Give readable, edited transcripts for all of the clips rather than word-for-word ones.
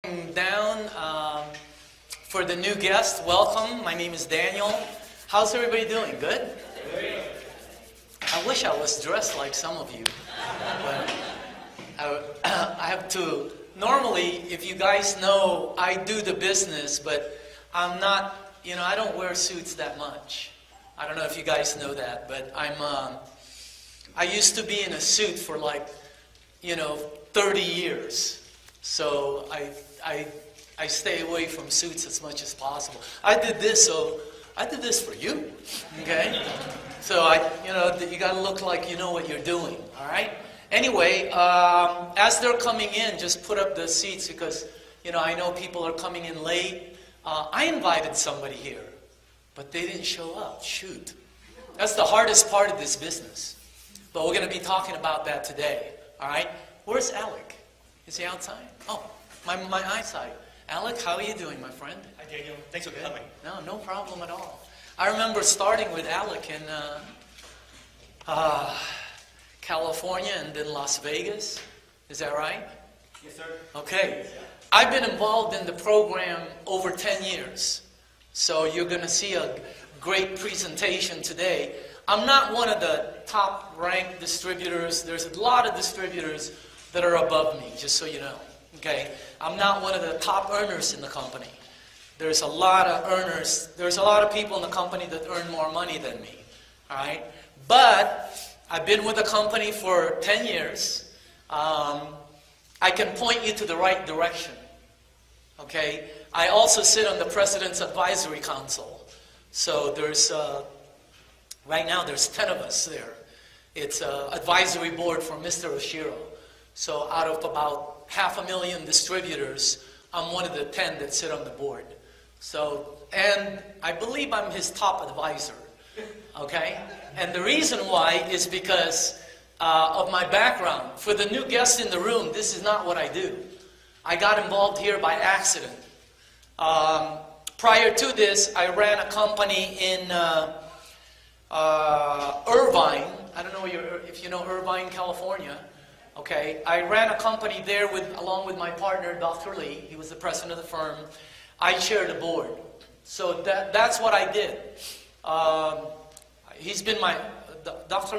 Down for the new guest, welcome. My name is Daniel. How's everybody doing? Good? I wish I was dressed like some of you. But I have to. Normally, if you guys know, I do the business, but I'm not, I don't wear suits that much. I don't know if you guys know that, but I used to be in a suit for 30 years. So I stay away from suits as much as possible. I did this for you, okay? So you got to look like you know what you're doing, all right? Anyway, as they're coming in, just put up the seats because, I know people are coming in late. I invited somebody here, but they didn't show up. Shoot. That's the hardest part of this business. But we're going to be talking about that today, all right? Where's Alec? Is he outside? Oh, my eyesight. Alec, how are you doing, my friend? Hi, Daniel. Thanks for coming. No problem at all. I remember starting with Alec in California and then Las Vegas. Is that right? Yes, sir. Okay. I've been involved in the program over 10 years. So you're going to see a great presentation today. I'm not one of the top-ranked distributors. There's a lot of distributors that are above me, just so you know. Okay? I'm not one of the top earners in the company. There's a lot of earners. There's a lot of people in the company that earn more money than me. All right? But I've been with the company for 10 years. I can point you to the right direction. Okay? I also sit on the President's Advisory Council. So there's, right now there's 10 of us there. It's an advisory board for Mr. Oshiro. So out of about 500,000 distributors, I'm one of the 10 that sit on the board. So, and I believe I'm his top advisor. Okay? And the reason why is because of my background. For the new guests in the room, this is not what I do. I got involved here by accident. Prior to this, I ran a company in Irvine. I don't know if you know Irvine, California. Okay, I ran a company there along with my partner, Dr. Lee. He was the president of the firm. I chaired the board. So that's what I did. Dr.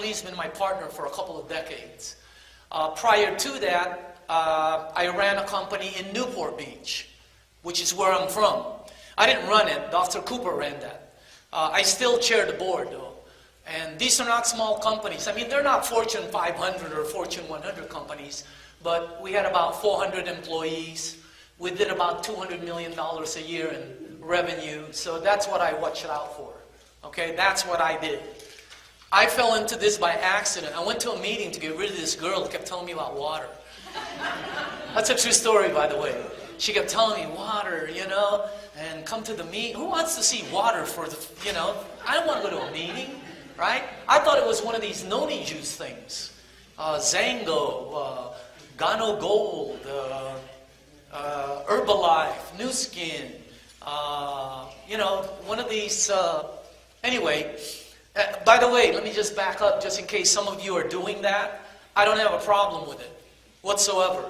Lee's been my partner for a couple of decades. Prior to that, I ran a company in Newport Beach, which is where I'm from. I didn't run it. Dr. Cooper ran that. I still chair the board, though. And these are not small companies. I mean, they're not Fortune 500 or Fortune 100 companies, but we had about 400 employees. We did about $200 million a year in revenue, so that's what I watched out for. Okay, that's what I did. I fell into this by accident. I went to a meeting to get rid of this girl that kept telling me about water. That's a true story, by the way. She kept telling me water, and come to the meeting. Who wants to see water for the, I don't want to go to a meeting. Right? I thought it was one of these noni juice things. Zango, Gano Gold, Herbalife, New Skin. One of these. Anyway, by the way, let me just back up just in case some of you are doing that. I don't have a problem with it whatsoever.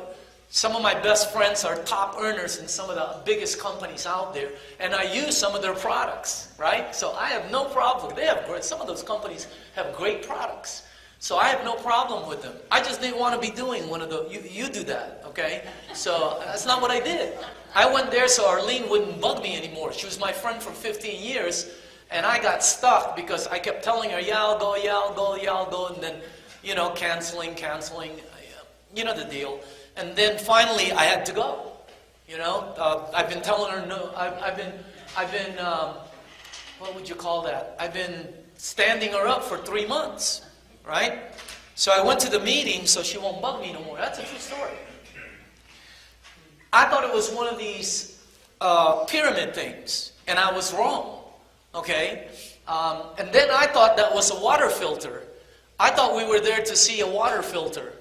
Some of my best friends are top earners in some of the biggest companies out there, and I use some of their products, right? So I have no problem. Some of those companies have great products, so I have no problem with them. I just didn't want to be doing one of the, you do that, okay? So that's not what I did. I went there so Arlene wouldn't bug me anymore. She was my friend for 15 years, and I got stuck because I kept telling her, yeah, I'll go, and then, canceling, you know the deal. And then finally, I had to go. I've been telling her no. I've been, what would you call that? I've been standing her up for 3 months, right? So I went to the meeting so she won't bug me no more. That's a true story. I thought it was one of these pyramid things, and I was wrong, okay? And then I thought that was a water filter. I thought we were there to see a water filter.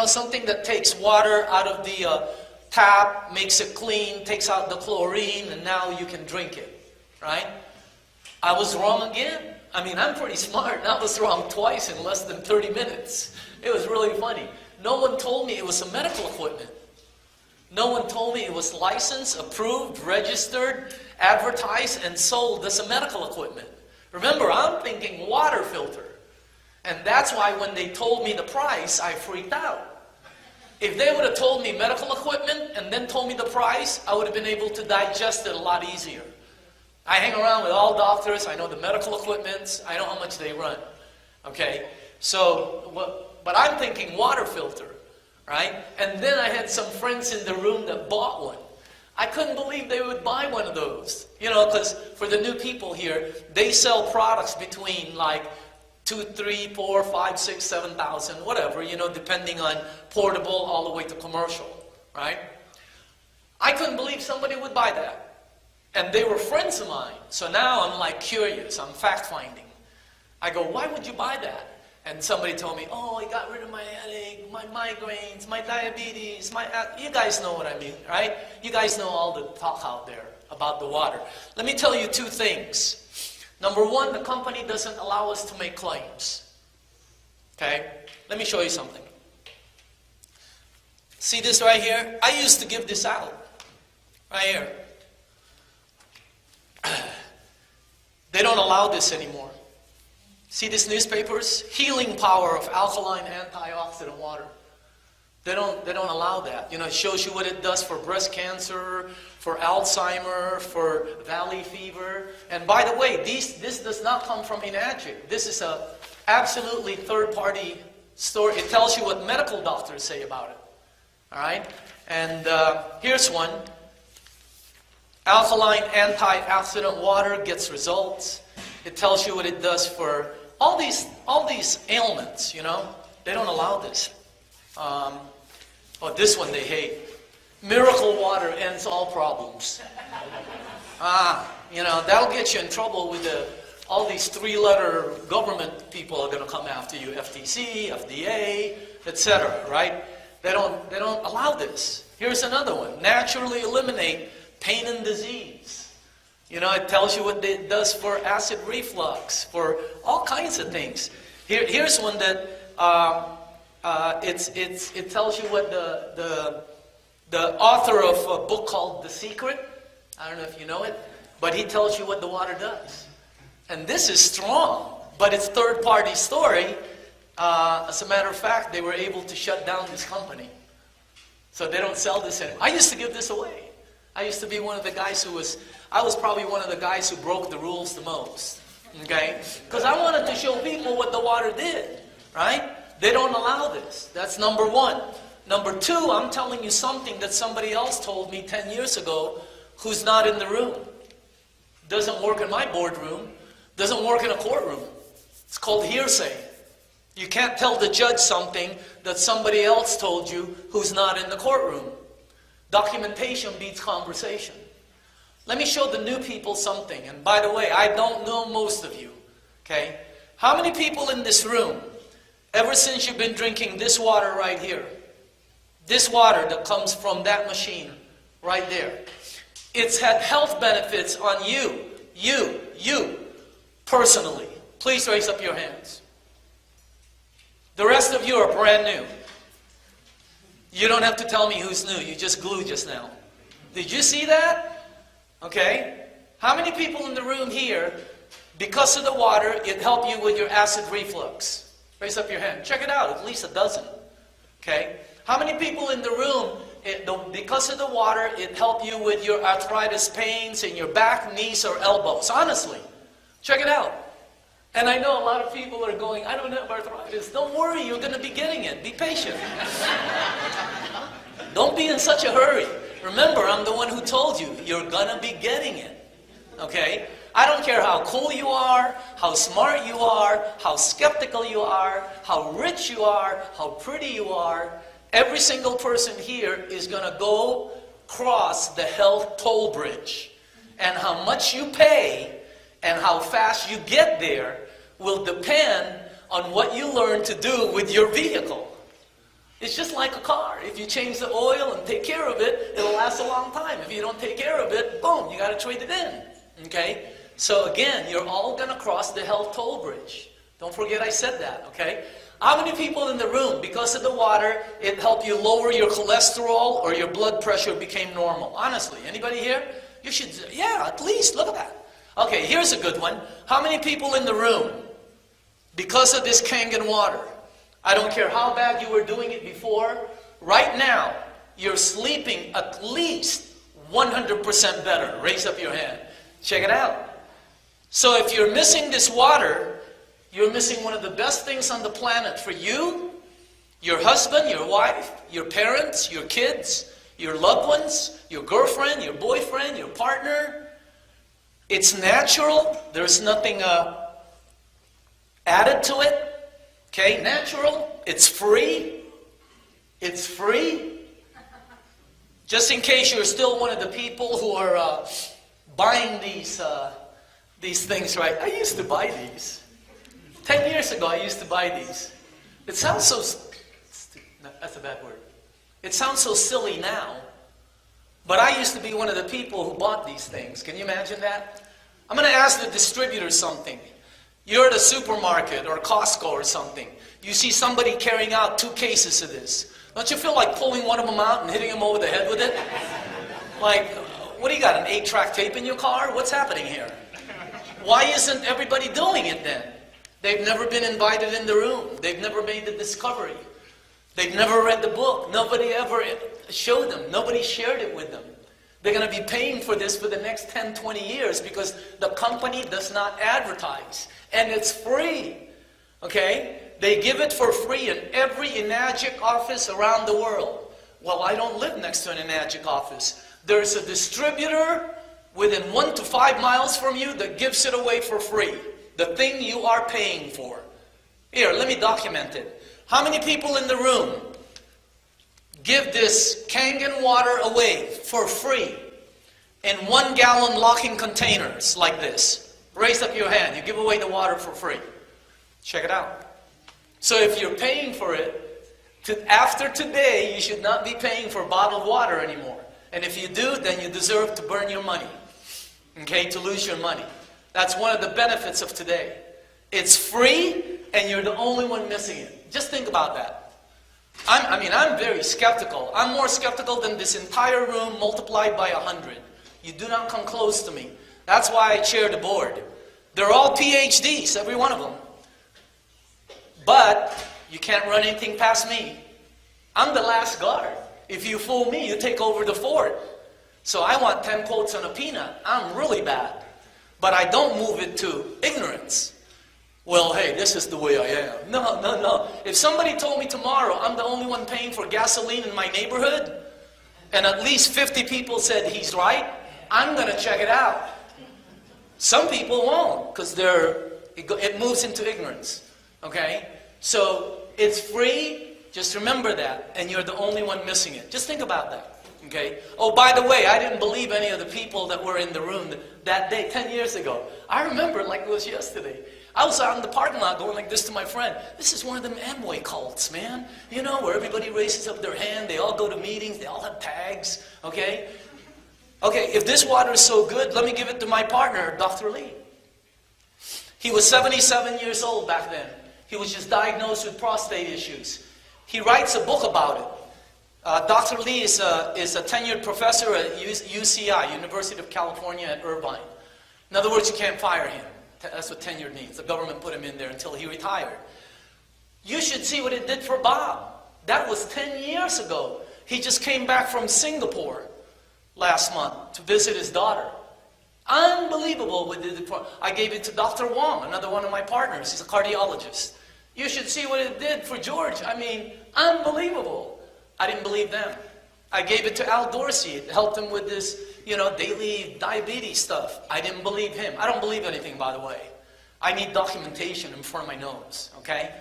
Something that takes water out of the tap, makes it clean, takes out the chlorine, and now you can drink it, right? I was wrong again. I mean, I'm pretty smart, and I was wrong twice in less than 30 minutes. It was really funny. No one told me it was some medical equipment. No one told me it was licensed, approved, registered, advertised, and sold as a medical equipment. Remember, I'm thinking water filter. And that's why when they told me the price, I freaked out. If they would have told me medical equipment and then told me the price, I would have been able to digest it a lot easier. I hang around with all doctors. I know the medical equipments. I know how much they run. Okay? So, but I'm thinking water filter, right? And then I had some friends in the room that bought one. I couldn't believe they would buy one of those. You know, because for the new people here, they sell products between like 2, 3, 4, 5, 6, 7,000, whatever, you know, depending on portable all the way to commercial, right? I couldn't believe somebody would buy that. And they were friends of mine. So now I'm like curious, I'm fact-finding. I go, why would you buy that? And somebody told me, oh, it got rid of my headache, my migraines, my diabetes, you guys know what I mean, right? You guys know all the talk out there about the water. Let me tell you 2 things. Number 1, the company doesn't allow us to make claims. Okay? Let me show you something. See this right here? I used to give this out. Right here. They don't allow this anymore. See these newspapers? Healing power of alkaline antioxidant water. They don't allow that. You know, it shows you what it does for breast cancer, for Alzheimer, for valley fever. And by the way, this does not come from Enagic. This is a absolutely third-party story. It tells you what medical doctors say about it. All right? And here's one. Alkaline antioxidant water gets results. It tells you what it does for all these ailments, you know. They don't allow this. This one they hate. Miracle water ends all problems. You know, that'll get you in trouble with all these 3-letter government people are going to come after you. FTC, FDA, etc. Right? They don't allow this. Here's another one. Naturally eliminate pain and disease. You know, it tells you what it does for acid reflux, for all kinds of things. Here's one that it tells you what the author of a book called The Secret, I don't know if you know it, but he tells you what the water does. And this is strong, but it's third-party story. As a matter of fact, they were able to shut down this company. So they don't sell this anymore. I used to give this away. I used to be one of the guys I was probably one of the guys who broke the rules the most. Okay? Because I wanted to show people what the water did. Right? They don't allow this. That's number 1. Number 2, I'm telling you something that somebody else told me 10 years ago who's not in the room. Doesn't work in my boardroom. Doesn't work in a courtroom. It's called hearsay. You can't tell the judge something that somebody else told you who's not in the courtroom. Documentation beats conversation. Let me show the new people something. And by the way, I don't know most of you. Okay? How many people in this room, ever since you've been drinking this water right here, this water that comes from that machine right there, it's had health benefits on you, personally? Please raise up your hands. The rest of you are brand new. You don't have to tell me who's new. You just glued just now. Did you see that? Okay. How many people in the room here, because of the water, it helped you with your acid reflux? Raise up your hand. Check it out. At least a dozen. Okay. How many people in the room, because of the water, it helped you with your arthritis pains in your back, knees, or elbows? Honestly. Check it out. And I know a lot of people are going, I don't have arthritis. Don't worry, you're going to be getting it. Be patient. Don't be in such a hurry. Remember, I'm the one who told you, you're going to be getting it. Okay? I don't care how cool you are, how smart you are, how skeptical you are, how rich you are, how pretty you are. Every single person here is going to go cross the health toll bridge. And how much you pay and how fast you get there will depend on what you learn to do with your vehicle. It's just like a car. If you change the oil and take care of it, it'll last a long time. If you don't take care of it, boom, you got to trade it in. Okay? So again, you're all going to cross the health toll bridge. Don't forget I said that, okay? How many people in the room, because of the water, it helped you lower your cholesterol or your blood pressure became normal? Honestly, anybody here? You should, yeah, at least, look at that. Okay, here's a good one. How many people in the room, because of this Kangen water, I don't care how bad you were doing it before, right now, you're sleeping at least 100% better? Raise up your hand. Check it out. So if you're missing this water, you're missing one of the best things on the planet for you, your husband, your wife, your parents, your kids, your loved ones, your girlfriend, your boyfriend, your partner. It's natural. There's nothing added to it. Okay, natural. It's free. It's free. Just in case you're still one of the people who are buying these things, right? I used to buy these. 10 years ago, I used to buy these. It sounds so... No, that's a bad word. It sounds so silly now. But I used to be one of the people who bought these things. Can you imagine that? I'm going to ask the distributor something. You're at a supermarket or Costco or something. You see somebody carrying out 2 cases of this. Don't you feel like pulling one of them out and hitting them over the head with it? Like, what do you got, an 8-track tape in your car? What's happening here? Why isn't everybody doing it then? They've never been invited in the room. They've never made the discovery. They've never read the book. Nobody ever showed them. Nobody shared it with them. They're going to be paying for this for the next 10, 20 years because the company does not advertise. And it's free. Okay? They give it for free in every Enagic office around the world. Well, I don't live next to an Enagic office. There's a distributor within 1 to 5 miles from you that gives it away for free. The thing you are paying for. Here, let me document it. How many people in the room give this Kangen water away for free in 1-gallon locking containers like this? Raise up your hand. You give away the water for free. Check it out. So if you're paying for it, after today, you should not be paying for bottled water anymore. And if you do, then you deserve to burn your money. Okay, to lose your money. That's one of the benefits of today. It's free, and you're the only one missing it. Just think about that. I'm very skeptical. I'm more skeptical than this entire room multiplied by 100. You do not come close to me. That's why I chair the board. They're all PhDs, every one of them. But you can't run anything past me. I'm the last guard. If you fool me, you take over the fort. So I want 10 quotes on a peanut. I'm really bad. But I don't move it to ignorance. Well, hey, this is the way I am. No, no, no. If somebody told me tomorrow I'm the only one paying for gasoline in my neighborhood, and at least 50 people said he's right, I'm going to check it out. Some people won't, because it moves into ignorance. Okay? So it's free. Just remember that. And you're the only one missing it. Just think about that. Okay? Oh, by the way, I didn't believe any of the people that were in the room that day, 10 years ago. I remember it like it was yesterday. I was out in the parking lot going like this to my friend. This is one of them Amway cults, man. You know, where everybody raises up their hand, they all go to meetings, they all have tags, okay? Okay, if this water is so good, let me give it to my partner, Dr. Lee. He was 77 years old back then. He was just diagnosed with prostate issues. He writes a book about it. Dr. Lee is a tenured professor at UCI, University of California at Irvine. In other words, you can't fire him. That's what tenured means. The government put him in there until he retired. You should see what it did for Bob. That was 10 years ago. He just came back from Singapore last month to visit his daughter. Unbelievable what it did for. I gave it to Dr. Wong, another one of my partners. He's a cardiologist. You should see what it did for George. I mean, unbelievable. I didn't believe them. I gave it to Al Dorsey. It helped him with this, daily diabetes stuff. I didn't believe him. I don't believe anything, by the way. I need documentation in front of my nose, okay?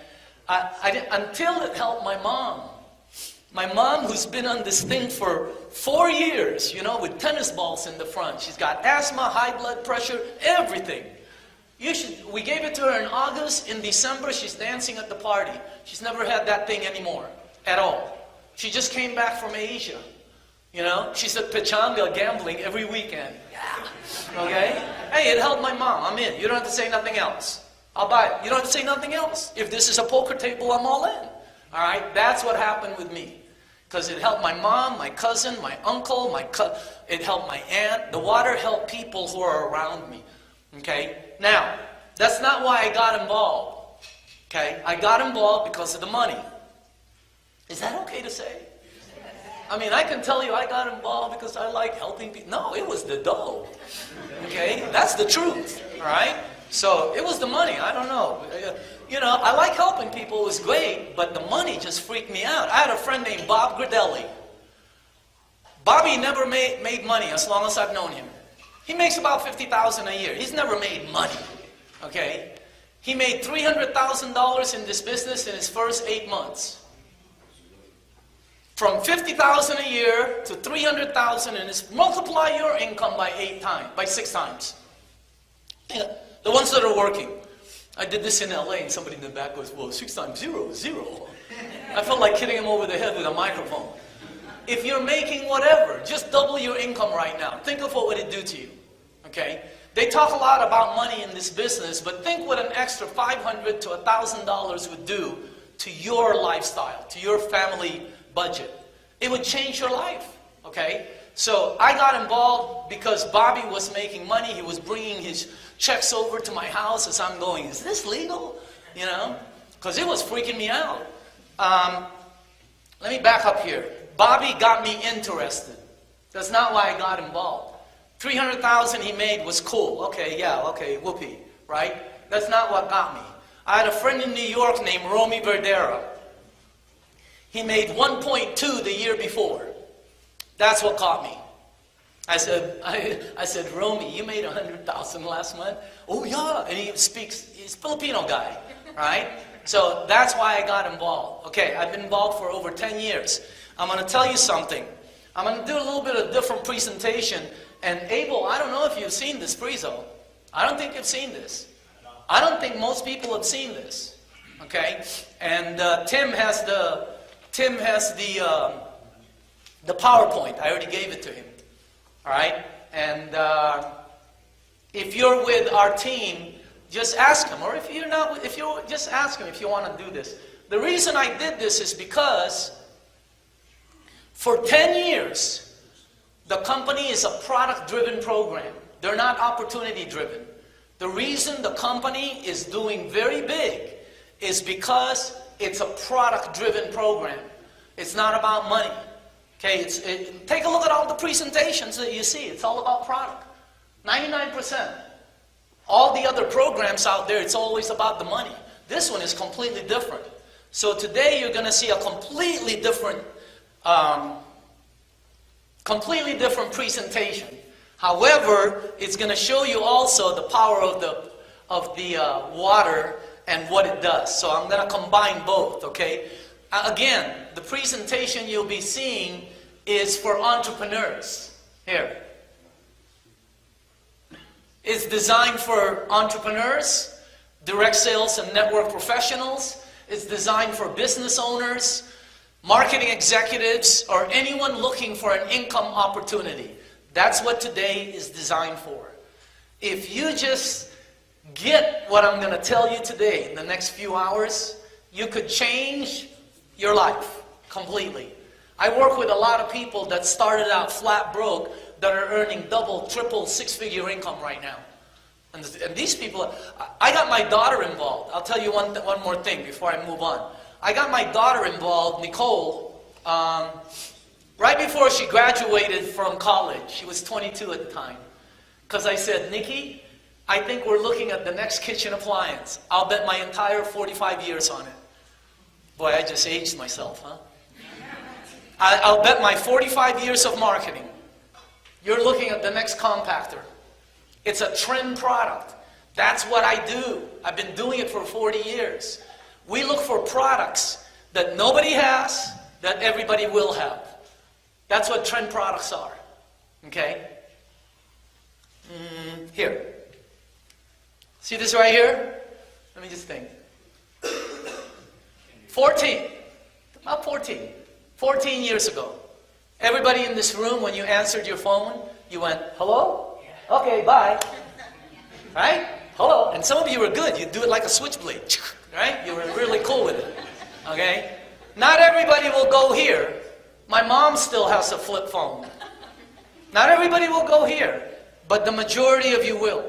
Until it helped my mom. My mom, who's been on this thing for 4 years, with tennis balls in the front. She's got asthma, high blood pressure, everything. We gave it to her in August. In December, she's dancing at the party. She's never had that thing anymore, at all. She just came back from Asia. She's at Pechanga gambling every weekend. Yeah. Okay? Hey, it helped my mom. I'm in. You don't have to say nothing else. I'll buy it. You don't have to say nothing else. If this is a poker table, I'm all in. All right? That's what happened with me. Because it helped my mom, my cousin, my uncle, it helped my aunt. The water helped people who are around me. Okay? Now, that's not why I got involved. Okay? I got involved because of the money. Is that okay to say? I mean, I can tell you I got involved because I like helping people. No, it was the dough. Okay? That's the truth. All right? So, it was the money. I don't know. You know, I like helping people. It was great, but the money just freaked me out. I had a friend named Bob Gradelli. Bobby never made money as long as I've known him. He makes about $50,000 a year. He's never made money. Okay? He made $300,000 in this business in his first 8 months. From $50,000 a year to $300,000, and it's multiply your income by 6 times. Yeah, the ones that are working. I did this in LA, and somebody in the back goes, well, 6 times 0 is 0. I felt like hitting him over the head with a microphone. If you're making whatever, just double your income right now. Think of what would it do to you. Okay? They talk a lot about money in this business, but think what an extra $500 to $1,000 would do to your lifestyle, to your family budget. It would change your life. Okay? So I got involved because Bobby was making money. He was bringing his checks over to my house as I'm going, is this legal? You know? Because it was freaking me out. Let me back up here. Bobby got me interested. That's not why I got involved. $300,000 he made was cool. Okay, yeah, okay, whoopee, right? That's not what got me. I had a friend in New York named Romy Verdera. He made 1.2 the year before. That's what caught me. I said, Romy, you made $100,000 last month? Oh yeah, and he's a Filipino guy, right? So that's why I got involved. Okay, I've been involved for over 10 years. I'm going to tell you something. I'm going to do a little bit of a different presentation. And Abel, I don't know if you've seen this prezo. I don't think you've seen this. I don't think most people have seen this. Okay, and Tim has the PowerPoint. I already gave it to him. All right, and if you're with our team, just ask him. Or if you're not, just ask him if you want to do this. The reason I did this is because for 10 years, the company is a product-driven program. They're not opportunity-driven. The reason the company is doing very big is because it's a product-driven program. It's not about money. Okay, take a look at all the presentations that you see. It's all about product. 99%. All the other programs out there, it's always about the money. This one is completely different. So today you're going to see a completely different presentation. However, it's going to show you also the power of the water and what it does. So I'm going to combine both, okay? Again, the presentation you'll be seeing is for entrepreneurs. Here. It's designed for entrepreneurs, direct sales and network professionals. It's designed for business owners, marketing executives, or anyone looking for an income opportunity. That's what today is designed for. If you just get what I'm going to tell you today in the next few hours, you could change your life completely. I work with a lot of people that started out flat broke that are earning double, triple, six-figure income right now. And these people, I got my daughter involved. I'll tell you one more thing before I move on. I got my daughter involved, Nicole, right before she graduated from college. She was 22 at the time. Because I said, Nikki, I think we're looking at the next kitchen appliance. I'll bet my entire 45 years on it. Boy, I just aged myself, huh? I'll bet my 45 years of marketing. You're looking at the next compactor. It's a trend product. That's what I do. I've been doing it for 40 years. We look for products that nobody has, that everybody will have. That's what trend products are. Okay? Here. See this right here? Let me just think. 14 years ago. Everybody in this room, when you answered your phone, you went, hello? Okay, bye. Right? Hello. And some of you are good. You do it like a switchblade, right? You were really cool with it. Okay? Not everybody will go here. My mom still has a flip phone. Not everybody will go here, but the majority of you will.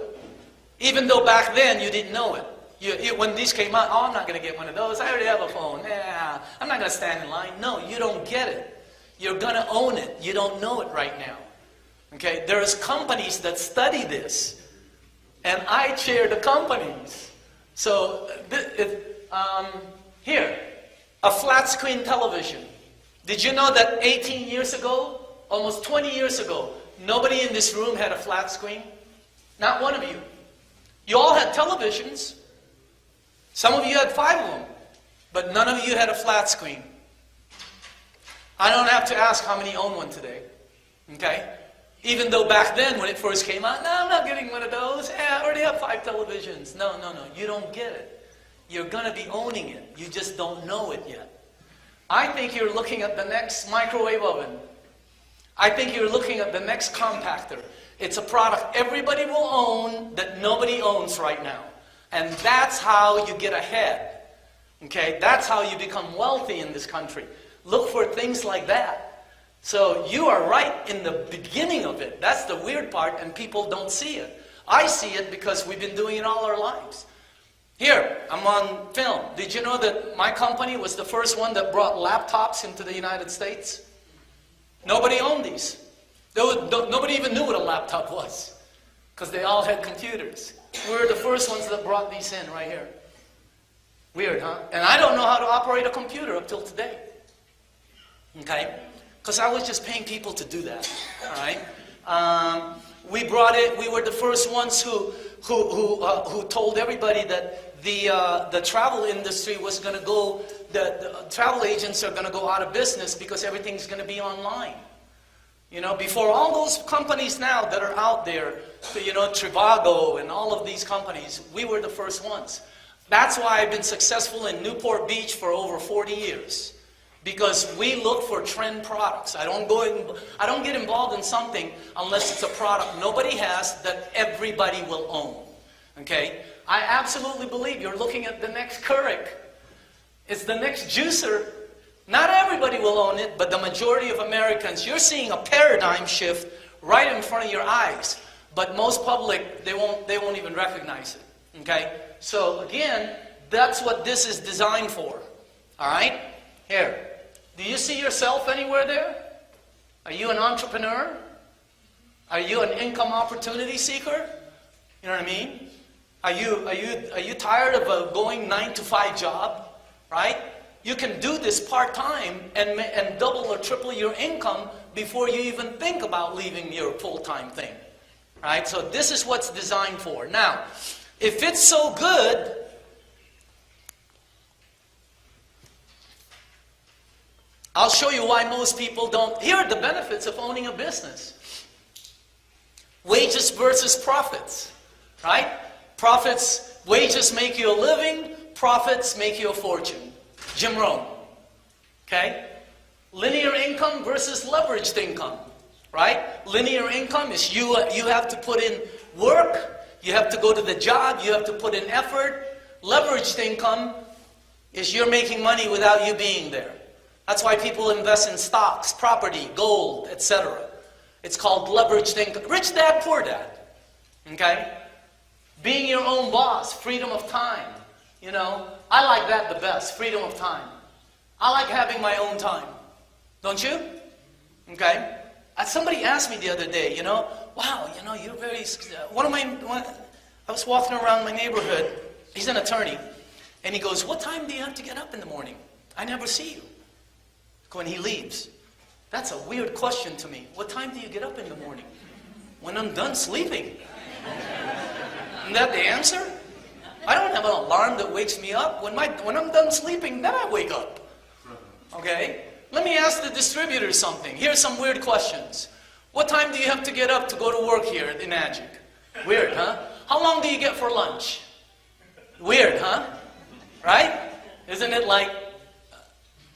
Even though back then you didn't know it. When these came out, oh, I'm not going to get one of those. I already have a phone. Yeah, I'm not going to stand in line. No, you don't get it. You're going to own it. You don't know it right now. Okay? There's companies that study this. And I chair the companies. So, here, a flat screen television. Did you know that 18 years ago, almost 20 years ago, nobody in this room had a flat screen? Not one of you. You all had televisions. Some of you had 5 of them, but none of you had a flat screen. I don't have to ask how many own one today. Okay? Even though back then, when it first came out, no, I'm not getting one of those. I already have 5 televisions. No. You don't get it. You're going to be owning it. You just don't know it yet. I think you're looking at the next microwave oven. I think you're looking at the next compactor. It's a product everybody will own that nobody owns right now. And that's how you get ahead. Okay? That's how you become wealthy in this country. Look for things like that. So you are right in the beginning of it. That's the weird part, and people don't see it. I see it because we've been doing it all our lives. Here, I'm on film. Did you know that my company was the first one that brought laptops into the United States? Nobody owned these. Nobody even knew what a laptop was, because they all had computers. We were the first ones that brought these in right here. Weird, huh? And I don't know how to operate a computer up till today. Okay? Because I was just paying people to do that. All right? We brought it. We were the first ones who told everybody that the travel industry was going to go. The travel agents are going to go out of business because everything's going to be online. You know, before all those companies now that are out there, you know, Trivago and all of these companies, we were the first ones. That's why I've been successful in Newport Beach for over 40 years. Because we look for trend products. I don't get involved in something unless it's a product nobody has that everybody will own. Okay? I absolutely believe you're looking at the next Keurig. It's the next juicer. Not everybody will own it, but the majority of Americans, you're seeing a paradigm shift right in front of your eyes. But most public, they won't even recognize it. Okay? So again, that's what this is designed for. All right? Here. Do you see yourself anywhere there? Are you an entrepreneur? Are you an income opportunity seeker? You know what I mean? Are you tired of a going 9-to-5 job? Right? You can do this part-time and double or triple your income before you even think about leaving your full-time thing. Right? So this is what's designed for. Now, if it's so good, I'll show you why most people don't. Here are the benefits of owning a business. Wages versus profits. Right? Profits, wages make you a living. Profits make you a fortune. Jim Rohn. Okay? Linear income versus leveraged income. Right? Linear income is you have to put in work. You have to go to the job. You have to put in effort. Leveraged income is you're making money without you being there. That's why people invest in stocks, property, gold, etc. It's called leveraged income. Rich dad, poor dad. Okay? Being your own boss, freedom of time. You know, I like that the best, freedom of time. I like having my own time. Don't you? Okay? Somebody asked me the other day, you know, wow, you know, you're very... I was walking around my neighborhood. He's an attorney. And he goes, what time do you have to get up in the morning? I never see you. When he leaves. That's a weird question to me. What time do you get up in the morning? When I'm done sleeping. Isn't that the answer? I don't have an alarm that wakes me up. When I'm done sleeping, then I wake up. Okay? Let me ask the distributor something. Here's some weird questions. What time do you have to get up to go to work here at Enagic? Weird, huh? How long do you get for lunch? Weird, huh? Right? Isn't it like...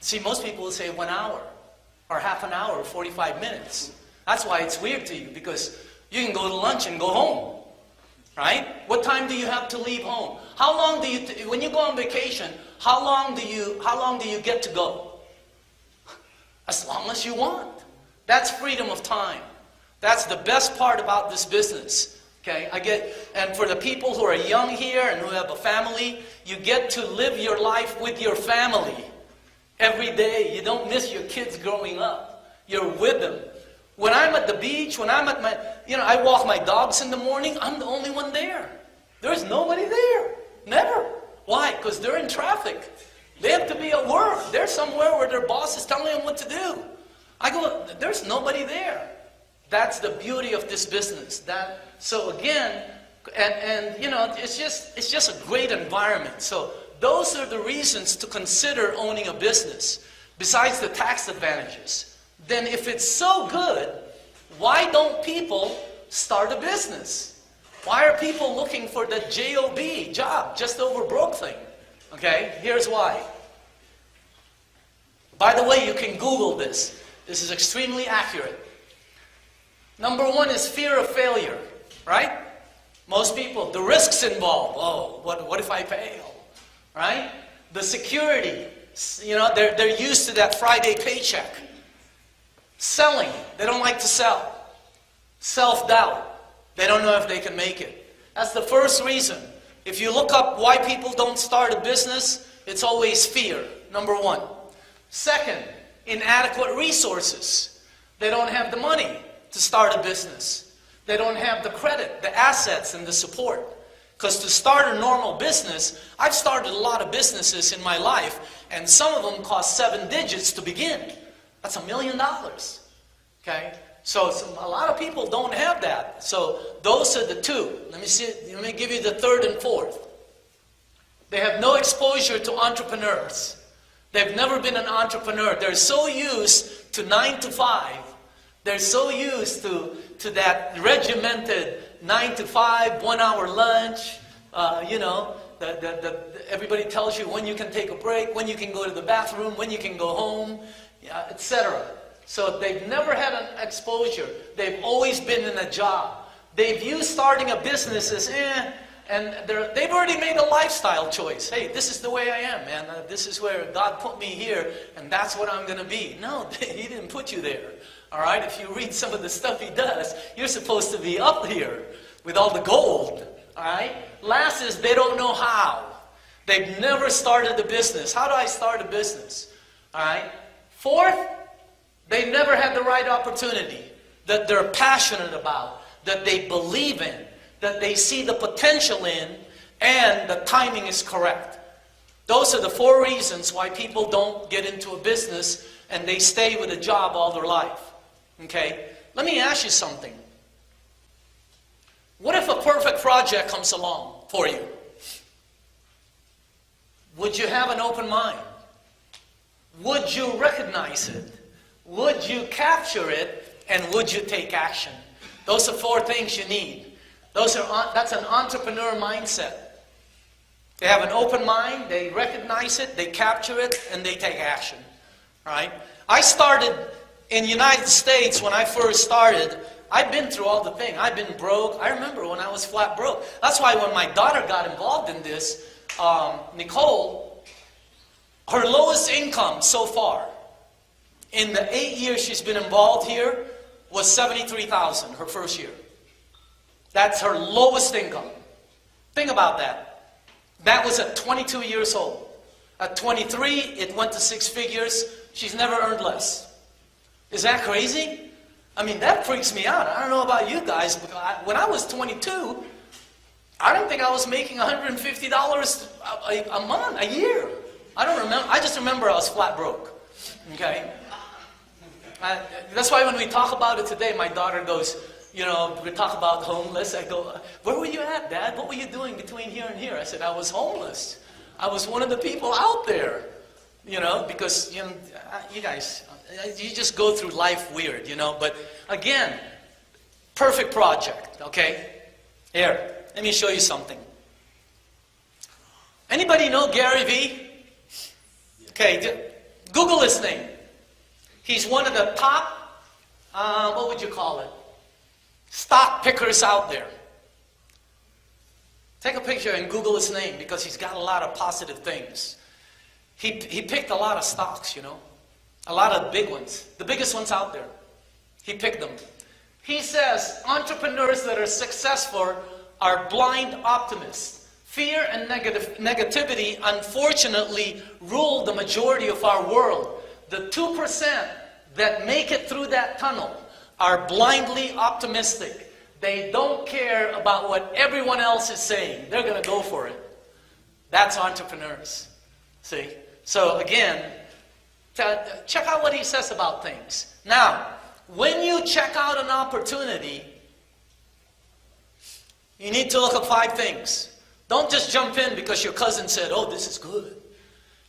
See, most people will say 1 hour, or half an hour, or 45 minutes. That's why it's weird to you, because you can go to lunch and go home. right? What time do you have to leave home? How long do you, when you go on vacation, how long do you get to go? As long as you want. That's freedom of time. That's the best part about this business. Okay, and for the people who are young here and who have a family, you get to live your life with your family every day. You don't miss your kids growing up. You're with them. When I'm at the beach, when I'm at my, I walk my dogs in the morning, I'm the only one there. There's nobody there. Never. Why? Because they're in traffic. They have to be at work. They're somewhere where their boss is telling them what to do. I go, there's nobody there. That's the beauty of this business. So again, it's just a great environment. So those are the reasons to consider owning a business, besides the tax advantages. Then if it's so good, why don't people start a business? Why are people looking for the job, just over broke thing? Okay, here's why. By the way, you can Google this. This is extremely accurate. Number one is fear of failure, right? Most people, the risks involved. Oh, what if I fail, right? The security, they're used to that Friday paycheck. Selling, they don't like to sell. Self-doubt, they don't know if they can make it. That's the first reason. If you look up why people don't start a business, it's always fear, number one. Second, inadequate resources. They don't have the money to start a business. They don't have the credit, the assets, and the support. Because to start a normal business, I've started a lot of businesses in my life, and some of them cost 7 digits to begin. That's $1 million. Okay? So a lot of people don't have that. So those are the two. Let me give you the third and fourth. They have no exposure to entrepreneurs. They've never been an entrepreneur. They're so used to 9 to 5. They're so used to that regimented 9 to 5, 1 hour lunch. Everybody tells you when you can take a break, when you can go to the bathroom, when you can go home, etc. So they've never had an exposure. They've always been in a job. They've used starting a business as and they've already made a lifestyle choice. Hey, this is the way I am, man. This is where God put me here, and that's what I'm going to be. No, He didn't put you there. All right? If you read some of the stuff He does, you're supposed to be up here with all the gold. All right? Last is they don't know how. They've never started a business. How do I start a business? All right? Fourth, they never had the right opportunity that they're passionate about, that they believe in, that they see the potential in, and the timing is correct. Those are the 4 reasons why people don't get into a business and they stay with a job all their life. Okay? Let me ask you something. What if a perfect project comes along for you? Would you have an open mind? Would you recognize it? Would you capture it? And would you take action? Those are 4 things you need. That's an entrepreneur mindset. They have an open mind, they recognize it, they capture it, and they take action. Right? I started in the United States when I first started. I've been through all the things. I've been broke. I remember when I was flat broke. That's why when my daughter got involved in this, Nicole, her lowest income so far in the 8 years she's been involved here was $73,000 her first year. That's her lowest income. Think about that. That was at 22 years old. At 23, it went to 6 figures. She's never earned less. Is that crazy? I mean, that freaks me out. I don't know about you guys, but when I was 22, I didn't think I was making $150 a month, a year. I don't remember. I just remember I was flat broke. Okay? That's why when we talk about it today, my daughter goes, we talk about homeless. I go, where were you at, Dad? What were you doing between here and here? I said, I was homeless. I was one of the people out there, because, you guys, you just go through life weird, But again, perfect project, okay? Here, let me show you something. Anybody know Gary Vee? Okay, Google his name. He's one of the top, what would you call it? Stock pickers out there. Take a picture and Google his name because he's got a lot of positive things. He picked a lot of stocks, you know. A lot of big ones. The biggest ones out there. He picked them. He says entrepreneurs that are successful are blind optimists. Fear and negativity unfortunately rule the majority of our world. The 2% that make it through that tunnel are blindly optimistic. They don't care about what everyone else is saying. They're going to go for it. That's entrepreneurs. See? So again, check out what he says about things. Now, when you check out an opportunity, you need to look at 5 things. Don't just jump in because your cousin said, oh, this is good.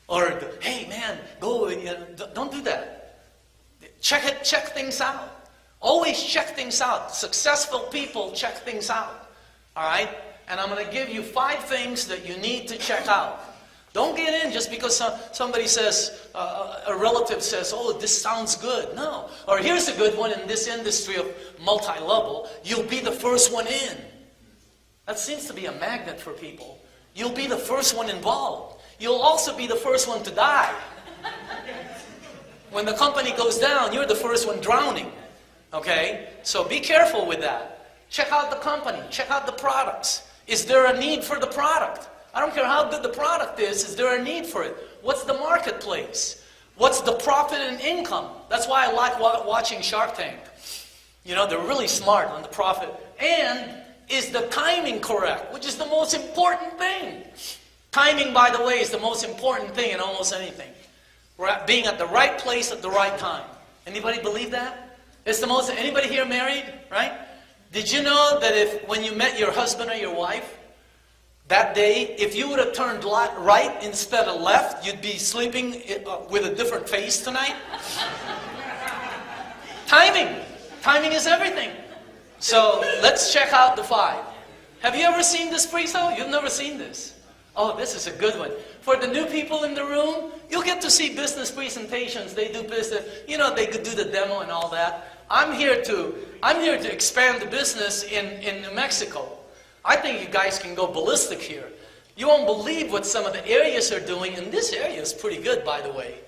Or, hey, man, go. You know, don't do that. Check things out. Always check things out. Successful people check things out. All right? And I'm going to give you 5 things that you need to check out. Don't get in just because somebody says, a relative says, oh, this sounds good. No. Or here's a good one in this industry of multi-level. You'll be the first one in. That seems to be a magnet for people. You'll be the first one involved. You'll also be the first one to die. When the company goes down, you're the first one drowning. Okay? So be careful with that. Check out the company. Check out the products. Is there a need for the product? I don't care how good the product is there a need for it? What's the marketplace? What's the profit and income? That's why I like watching Shark Tank. You know, they're really smart on the profit. And is the timing correct? Which is the most important thing. Timing, by the way, is the most important thing in almost anything. Being at the right place at the right time. Anybody believe that? It's the most, anybody here married, right? Did you know that when you met your husband or your wife, that day, if you would have turned right instead of left, you'd be sleeping with a different face tonight? Timing. Timing is everything. So let's check out the 5. Have you ever seen this preso? You've never seen this. Oh, this is a good one. For the new people in the room, you'll get to see business presentations. They do business. You know, they could do the demo and all that. I'm here to expand the business in New Mexico. I think you guys can go ballistic here. You won't believe what some of the areas are doing, and this area is pretty good, by the way.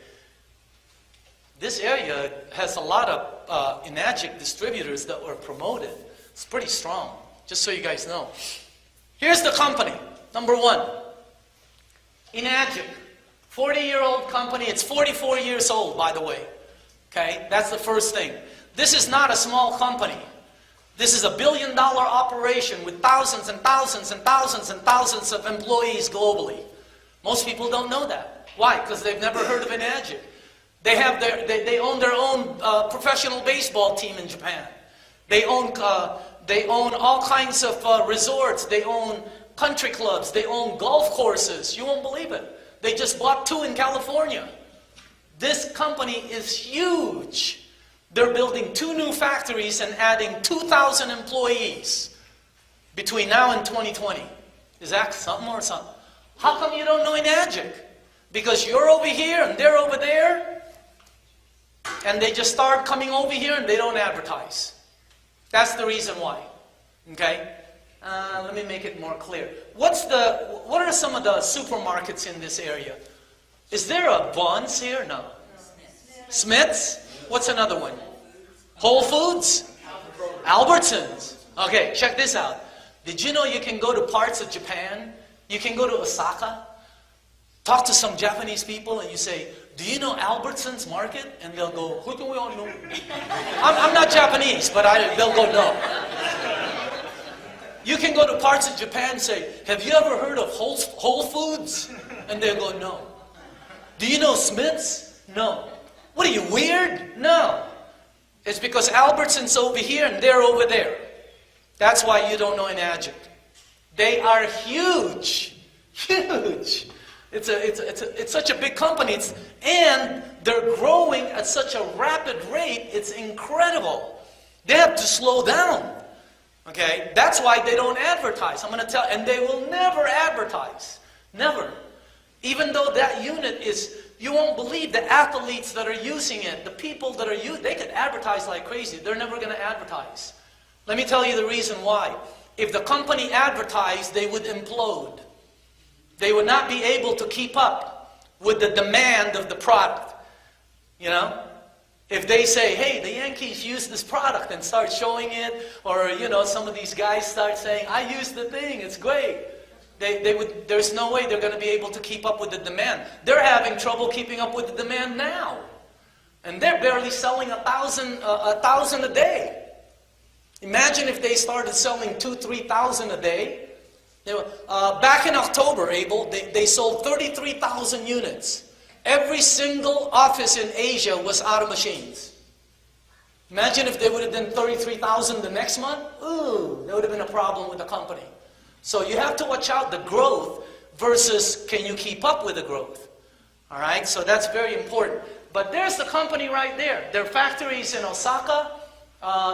This area has a lot of Enagic distributors that were promoted. It's pretty strong, just so you guys know. Here's the company, number 1. Enagic, 40-year-old company. It's 44 years old, by the way. Okay, that's the first thing. This is not a small company. This is a billion-dollar operation with thousands and thousands and thousands and thousands of employees globally. Most people don't know that. Why? Because they've never heard of Enagic. They own their own professional baseball team in Japan. They own all kinds of resorts. They own country clubs. They own golf courses. You won't believe it. They just bought 2 in California. This company is huge. They're building 2 new factories and adding 2,000 employees between now and 2020. Is that something or something? How come you don't know Enagic? Because you're over here and they're over there, and they just start coming over here and they don't advertise. That's the reason why. Okay? Let me make it more clear. What are some of the supermarkets in this area? Is there a Bonds here? No. Smith's? What's another one? Whole Foods? Albertsons. Okay, check this out. Did you know you can go to parts of Japan? You can go to Osaka, talk to some Japanese people, and you say, do you know Albertsons Market? And they'll go, I'm not Japanese, but they'll go, no. You can go to parts of Japan and say, have you ever heard of Whole Foods? And they'll go, no. Do you know Smith's? No. What are you, weird? No. It's because Albertsons over here and they're over there. That's why you don't know Enagic. They are huge. Huge. It's such a big company. And they're growing at such a rapid rate, it's incredible. They have to slow down. Okay? That's why they don't advertise. I'm going to tell, and they will never advertise. Never. Even though that unit is, you won't believe the athletes that are using it, the people that are using it, they could advertise like crazy. They're never going to advertise. Let me tell you the reason why. if the company advertised, they would implode. They would not be able to keep up with the demand of the product. You know? If they say, hey, the Yankees use this product and start showing it, or, you know, some of these guys start saying, I use the thing, it's great. There's no way they're going to be able to keep up with the demand. They're having trouble keeping up with the demand now. And they're barely selling 1,000 a day. Imagine if they started selling 2,000, 3,000 a day. Back in October, Abel, they sold 33,000 units. Every single office in Asia was out of machines. Imagine if they would have done 33,000 the next month. Ooh, there would have been a problem with the company. So you have to watch out the growth versus can you keep up with the growth. All right, so that's very important. But there's the company right there. Their factories in Osaka.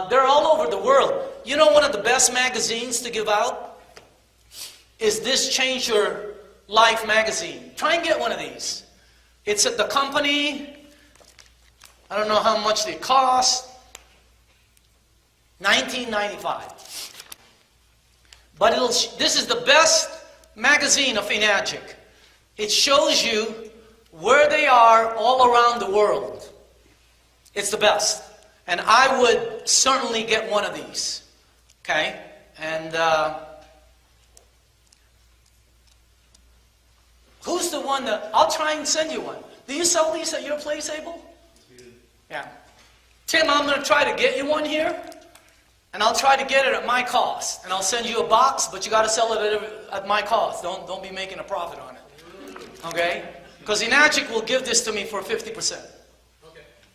They're all over the world. You know one of the best magazines to give out is this Change Your Life magazine. Try and get one of these. It's at the company. I don't know how much they cost. $19.95. But this is the best magazine of Enagic. It shows you where they are all around the world. It's the best. And I would certainly get one of these. Okay? And who's the one that... I'll try and send you one. Do you sell these at your place, Abel? Yeah. Tim, I'm going to try to get you one here. And I'll try to get it at my cost. And I'll send you a box, but you got to sell it at my cost. Don't be making a profit on it. Okay? Because Enagic will give this to me for 50%.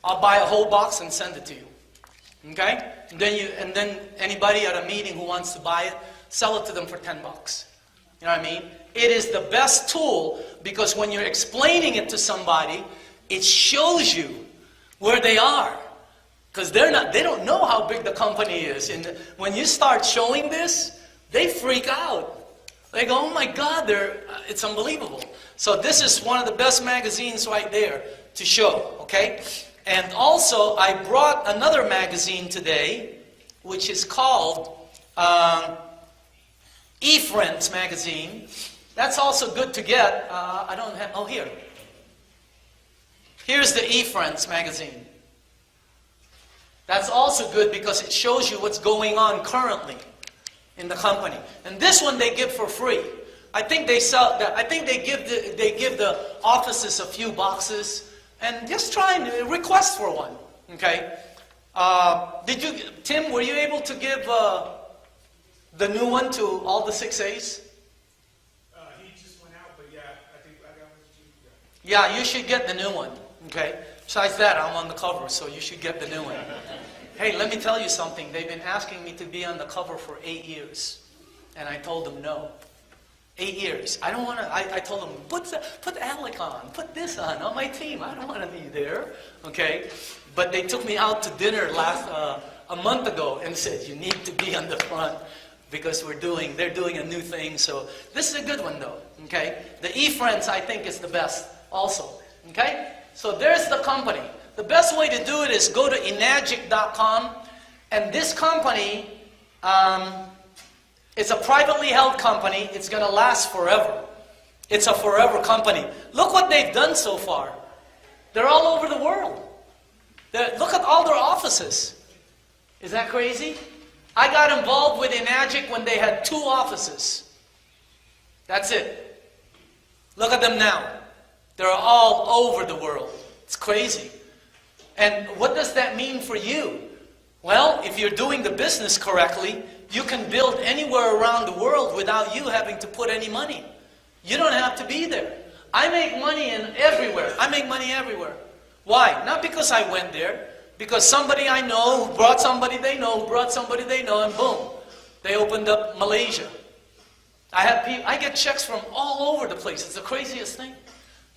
I'll buy a whole box and send it to you. Okay? And then anybody at a meeting who wants to buy it, sell it to them for $10. You know what I mean? It is the best tool because when you're explaining it to somebody, it shows you where they are. Because they don't know how big the company is. And when you start showing this, they freak out. They go, oh my God, it's unbelievable. So this is one of the best magazines right there to show. Okay? And also, I brought another magazine today, which is called eFriends magazine. That's also good to get. I don't have, oh, here. Here's the eFriends magazine. That's also good because it shows you what's going on currently in the company. And this one they give for free. I think they sell that. I think they give the offices a few boxes. And just try and request for one, okay? Tim, were you able to give the new one to all the 6As? He just went out, but yeah, I think I got one to you. Yeah, you should get the new one, okay? Besides that, I'm on the cover, so you should get the new one. Hey, let me tell you something. They've been asking me to be on the cover for 8 years, and I told them no. 8 years. I don't want to, I told them, put Alec on, put this on my team. I don't want to be there, okay? But they took me out to dinner a month ago and said, you need to be on the front because they're doing a new thing. So this is a good one though, okay? The eFriends I think is the best also, okay? So there's the company. The best way to do it is go to Enagic.com, and this company, it's a privately held company. It's going to last forever. It's a forever company. Look what they've done so far. They're all over the world. Look at all their offices. Is that crazy? I got involved with Enagic when they had 2 offices. That's it. Look at them now. They're all over the world. It's crazy. And what does that mean for you? Well, if you're doing the business correctly, you can build anywhere around the world without you having to put any money. You don't have to be there. I make money everywhere. I make money everywhere. Why? Not because I went there. Because somebody I know who brought somebody they know, who brought somebody they know, and boom, they opened up Malaysia. I get checks from all over the place. It's the craziest thing.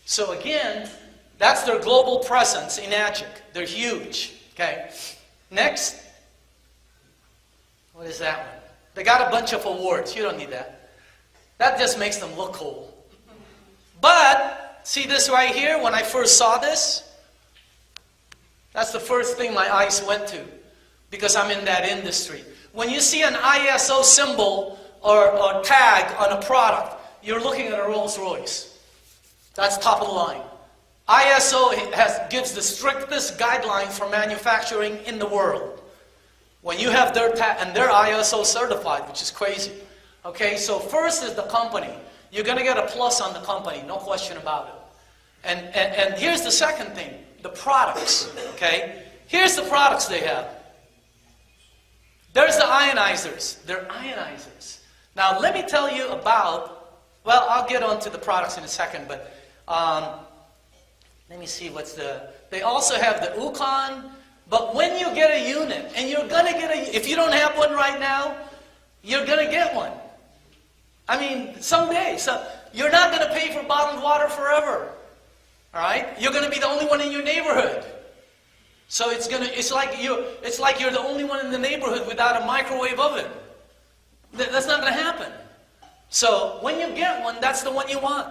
So again, that's their global presence in Enagic. They're huge. Okay. Next. What is that one? They got a bunch of awards. You don't need that. That just makes them look cool. But, see this right here? When I first saw this, that's the first thing my eyes went to. because I'm in that industry. When you see an ISO symbol or tag on a product, you're looking at a Rolls Royce. That's top of the line. ISO gives the strictest guidelines for manufacturing in the world. When you have their tag, and they're ISO certified, which is crazy. Okay, so first is the company. You're going to get a plus on the company, no question about it. And here's the second thing, the products. Okay, here's the products they have. There's the ionizers. They're ionizers. Now let me tell you about, well, I'll get onto the products in a second, but let me see what's they also have the Ukon, but when you get a unit, and you're going to get if you don't have one right now, you're going to get one. I mean, someday. So you're not going to pay for bottled water forever. All right? You're going to be the only one in your neighborhood. So it's like you're the only one in the neighborhood without a microwave oven. That's not going to happen. So when you get one, that's the one you want.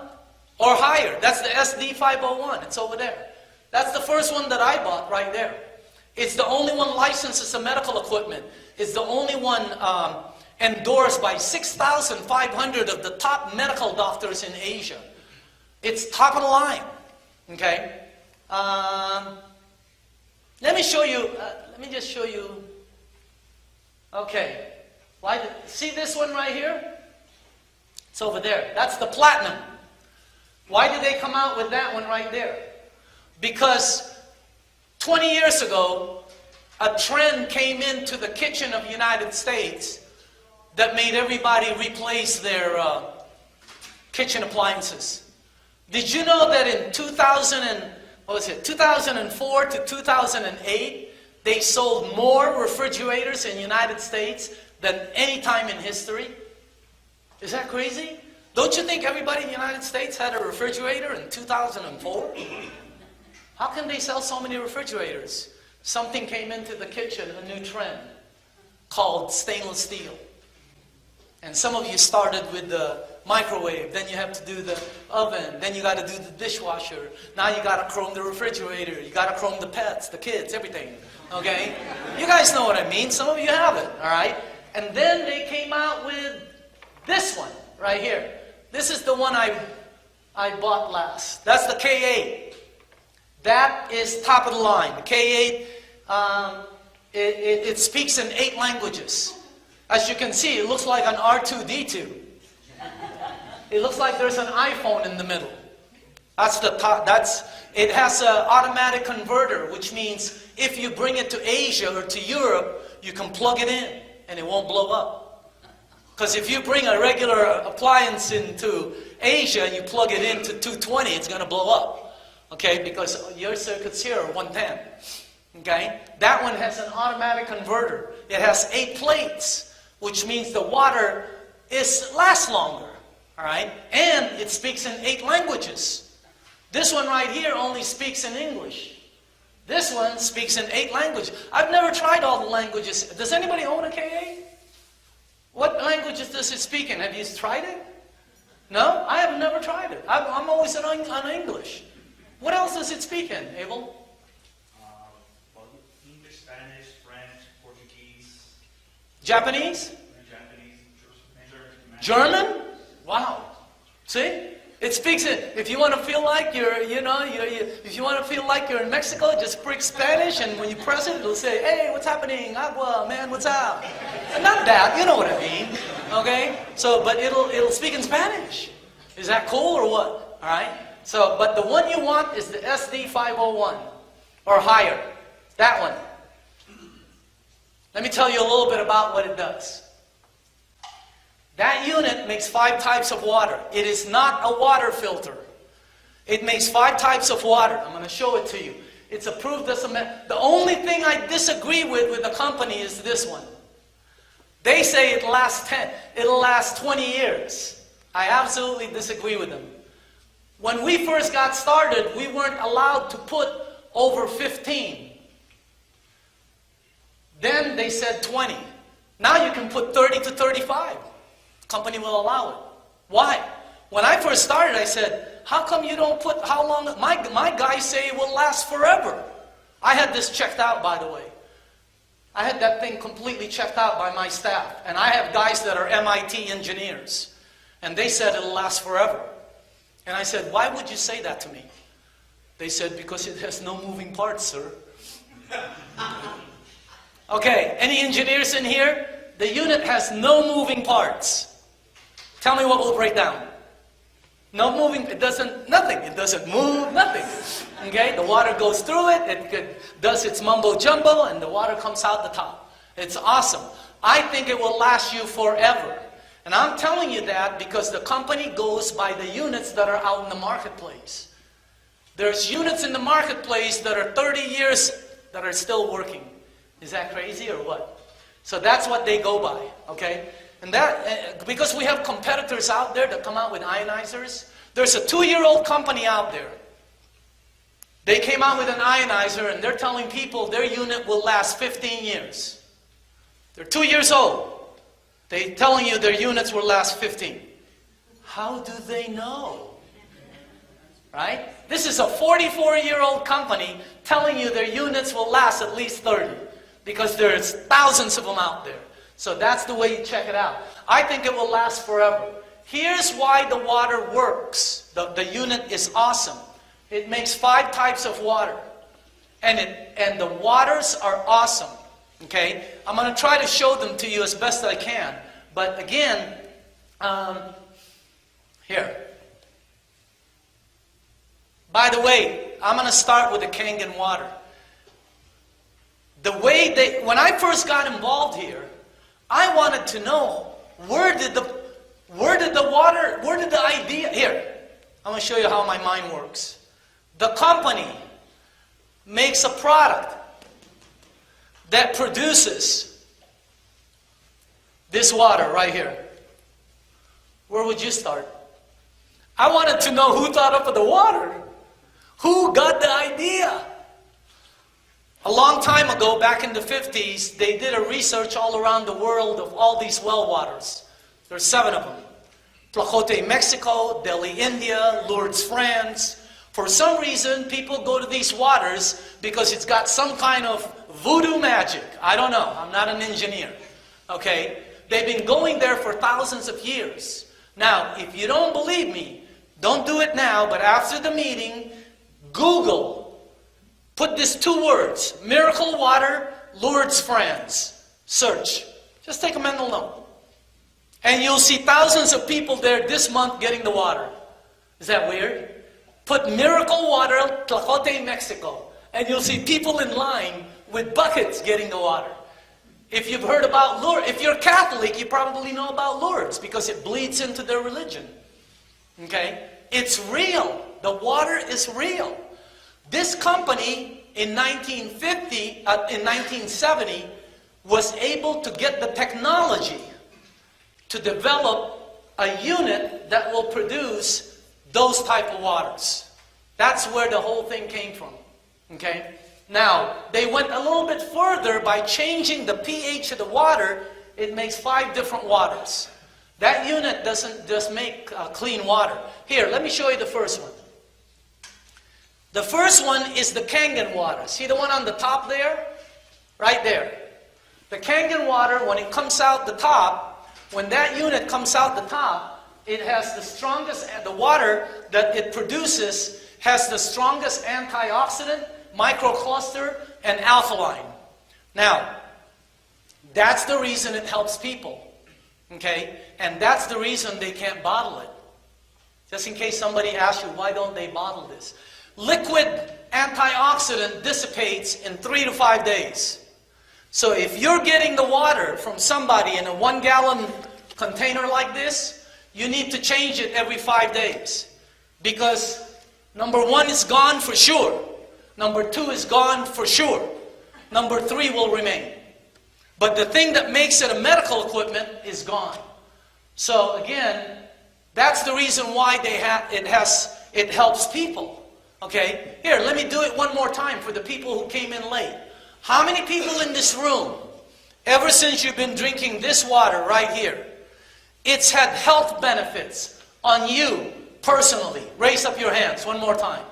Or higher. That's the SD501. It's over there. That's the first one that I bought right there. It's the only one licensed as a medical equipment. It's the only one endorsed by 6,500 of the top medical doctors in Asia. It's top of the line. Okay? Let me show you, let me just show you. Okay. See this one right here? It's over there. That's the platinum. Why did they come out with that one right there? Because 20 years ago, a trend came into the kitchen of the United States that made everybody replace their kitchen appliances. Did you know that in 2004 to 2008, they sold more refrigerators in the United States than any time in history? Is that crazy? Don't you think everybody in the United States had a refrigerator in 2004? How can they sell so many refrigerators? Something came into the kitchen, a new trend, called stainless steel. And some of you started with the microwave, then you have to do the oven, then you got to do the dishwasher, now you got to chrome the refrigerator, you got to chrome the pets, the kids, everything. Okay? You guys know what I mean. Some of you have it, all right? And then they came out with this one right here. This is the one I bought last. That's the K8. That is top of the line. The K8, it speaks in 8 languages. As you can see, it looks like an R2-D2. It looks like there's an iPhone in the middle. That's the top. It has an automatic converter, which means if you bring it to Asia or to Europe, you can plug it in and it won't blow up. Because if you bring a regular appliance into Asia and you plug it into 220, it's going to blow up. Okay, because your circuits here are 110. Okay, that one has an automatic converter. It has 8 plates, which means the water lasts longer. All right, and it speaks in 8 languages. This one right here only speaks in English. This one speaks in 8 languages. I've never tried all the languages. Does anybody own a K8? What languages does it speak in? Have you tried it? No? I have never tried it. I'm always on English. What else does it speak in, Abel? Well, English, Spanish, French, Portuguese. Japanese? Japanese, German? Wow. See? It speaks it. If you want to feel like if you want to feel like you're in Mexico, just speak Spanish, and when you press it, it'll say, "Hey, what's happening? Agua, man, what's up?" And not that, you know what I mean. Okay? So, but it'll speak in Spanish. Is that cool or what? All right? So, but the one you want is the SD501 or higher. That one. Let me tell you a little bit about what it does. That unit makes 5 types of water. It is not a water filter. It makes 5 types of water. I'm going to show it to you. It's approved as a... The only thing I disagree with the company is this one. They say it'll last 20 years. I absolutely disagree with them. When we first got started, we weren't allowed to put over 15. Then they said 20. Now you can put 30 to 35. Company will allow it. Why? When I first started, I said, how come you don't put how long? My guys say it will last forever. I had this checked out, by the way. I had that thing completely checked out by my staff. And I have guys that are MIT engineers. And they said it'll last forever. And I said, why would you say that to me? They said, because it has no moving parts, sir. Okay, any engineers in here? The unit has no moving parts. Tell me what will break down. No moving, it doesn't, nothing. It doesn't move, nothing. Okay, the water goes through it, it does its mumbo jumbo, and the water comes out the top. It's awesome. I think it will last you forever. And I'm telling you that because the company goes by the units that are out in the marketplace. There's units in the marketplace that are 30 years that are still working. Is that crazy or what? So that's what they go by, okay? And that, because we have competitors out there that come out with ionizers. There's a 2-year-old company out there. They came out with an ionizer and they're telling people their unit will last 15 years. They're 2 years old. They're telling you their units will last 15. How do they know? Right? This is a 44-year-old company telling you their units will last at least 30 because there's thousands of them out there. So that's the way you check it out. I think it will last forever. Here's why the water works. The unit is awesome. It makes 5 types of water. And the waters are awesome. Okay? I'm going to try to show them to you as best I can. But again, here. By the way, I'm going to start with the Kangen water. The way when I first got involved here, I wanted to know where did the idea, here, I'm going to show you how my mind works. The company makes a product that produces this water right here. Where would you start? I wanted to know who thought up of the water. Who got the idea? A long time ago, back in the 50s, they did a research all around the world of all these well waters. There's 7 of them. Tlacote, Mexico, Delhi, India, Lourdes, France. For some reason, people go to these waters because it's got some kind of voodoo magic. I don't know. I'm not an engineer. Okay? They've been going there for thousands of years. Now, if you don't believe me, don't do it now, but after the meeting, Google. Put these 2 words, miracle water, Lourdes, France. Search. Just take a mental note. And you'll see thousands of people there this month getting the water. Is that weird? Put miracle water, Tlacote, Mexico. And you'll see people in line with buckets getting the water. If you've heard about Lourdes, if you're Catholic, you probably know about Lourdes because it bleeds into their religion. Okay? It's real. The water is real. This company in 1970 was able to get the technology to develop a unit that will produce those type of waters. That's where the whole thing came from. Okay? Now, they went a little bit further by changing the pH of the water. It makes 5 different waters. That unit doesn't just make clean water. Here, let me show you the first one. The first one is the Kangen water. See the one on the top there? Right there. The Kangen water, when it comes out the top, when that unit comes out the top, it has the strongest, the water that it produces has the strongest antioxidant, microcluster, and alkaline. Now, that's the reason it helps people. Okay? And that's the reason they can't bottle it. Just in case somebody asks you, why don't they bottle this? Liquid antioxidant dissipates in 3 to 5 days. So if you're getting the water from somebody in a 1-gallon container like this, you need to change it every 5 days. Because number 1 is gone for sure. Number 2 is gone for sure. Number 3 will remain. But the thing that makes it a medical equipment is gone. So again, that's the reason why it helps people. Okay, here, let me do it one more time for the people who came in late. How many people in this room, ever since you've been drinking this water right here, it's had health benefits on you personally? Raise up your hands one more time.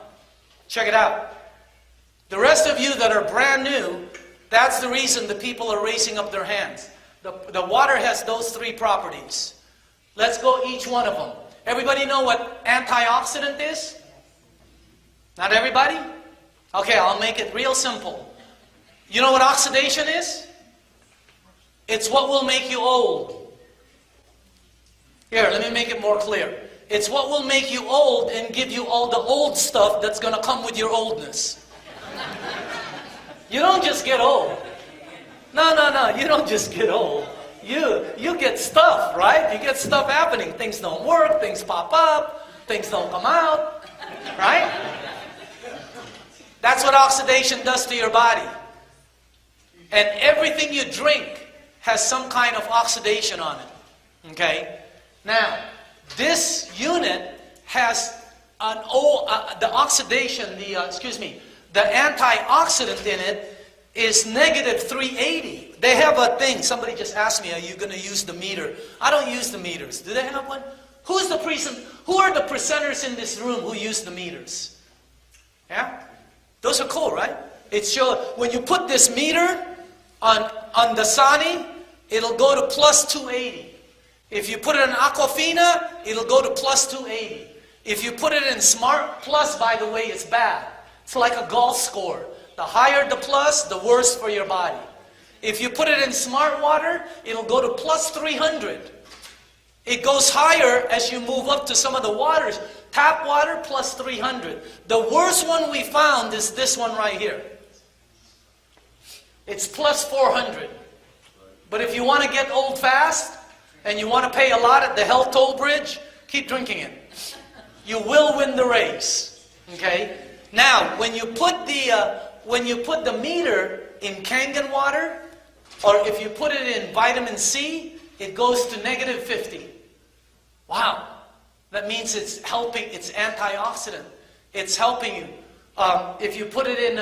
Check it out. The rest of you that are brand new, That's the reason the people are raising up their hands. The water has those three properties. Let's go each one of them. Everybody know what antioxidant is? Not everybody? Okay, I'll make it real simple. You know what oxidation is? It's what will make you old. Here, let me make it more clear. It's what will make you old and give you all the old stuff that's going to come with your oldness. You don't just get old. No, you don't just get old. You get stuff, right? You get stuff happening. Things don't work, things pop up, things don't come out, right? That's what oxidation does to your body. And everything you drink has some kind of oxidation on it. Okay? Now, this unit has the oxidation, the antioxidant in it is negative 380. They have a thing. Somebody just asked me, are you going to use the meter? I don't use the meters. Do they have one? Who are the presenters in this room who use the meters? Yeah? Those are cool, right? It shows when you put this meter on the Sani, it'll go to plus 280. If you put it in Aquafina, it'll go to plus 280. If you put it in Smart Plus, by the way, it's bad. It's like a golf score. The higher the plus, the worse for your body. If you put it in Smart Water, it'll go to plus 300. It goes higher as you move up to some of the waters. Tap water, plus 300. The worst one we found is this one right here. It's plus 400. But if you want to get old fast, and you want to pay a lot at the health toll bridge, keep drinking it. You will win the race. Okay? Now, when you put the meter in Kangen water, or if you put it in vitamin C, it goes to negative 50. Wow. That means it's helping, it's antioxidant. It's helping you. If you put it in,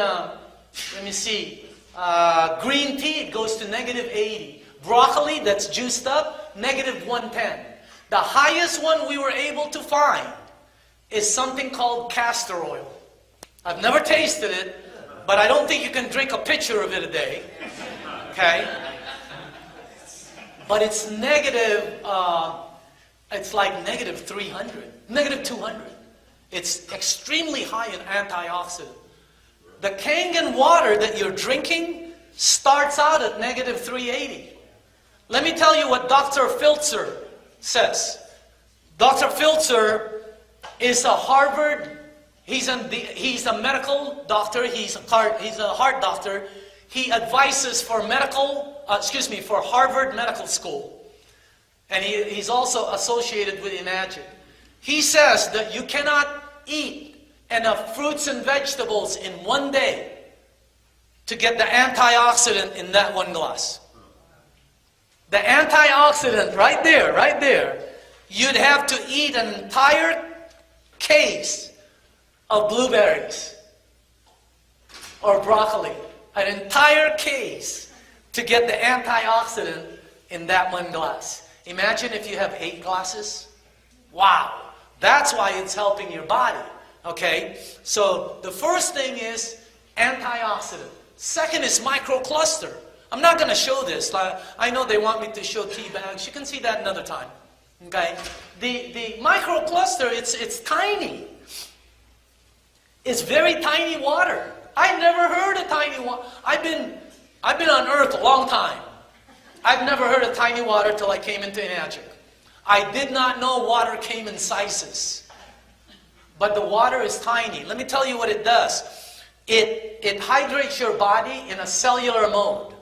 green tea, it goes to negative 80. Broccoli that's juiced up, negative 110. The highest one we were able to find is something called castor oil. I've never tasted it, but I don't think you can drink a pitcher of it a day. Okay? But it's negative, it's like negative 300, negative 200. It's extremely high in antioxidant. The Kangen water that you're drinking starts out at negative 380. Let me tell you what Dr. Filtzer says. Dr. Filtzer is a Harvard, he's a medical doctor, he's a heart doctor. He advises for for Harvard Medical School. And he's also associated with Enagic. He says that you cannot eat enough fruits and vegetables in one day to get the antioxidant in that one glass. The antioxidant right there, you'd have to eat an entire case of blueberries or broccoli. An entire case to get the antioxidant in that one glass. Imagine if you have 8 glasses. Wow. That's why it's helping your body. Okay? So the first thing is antioxidant. Second is microcluster. I'm not going to show this. I know they want me to show tea bags. You can see that another time. Okay? The microcluster, it's tiny. It's very tiny water. I've never heard of tiny water. I've been on Earth a long time. I've never heard of tiny water till I came into Enagic. I did not know water came in sizes. But the water is tiny. Let me tell you what it does. It hydrates your body in a cellular mode.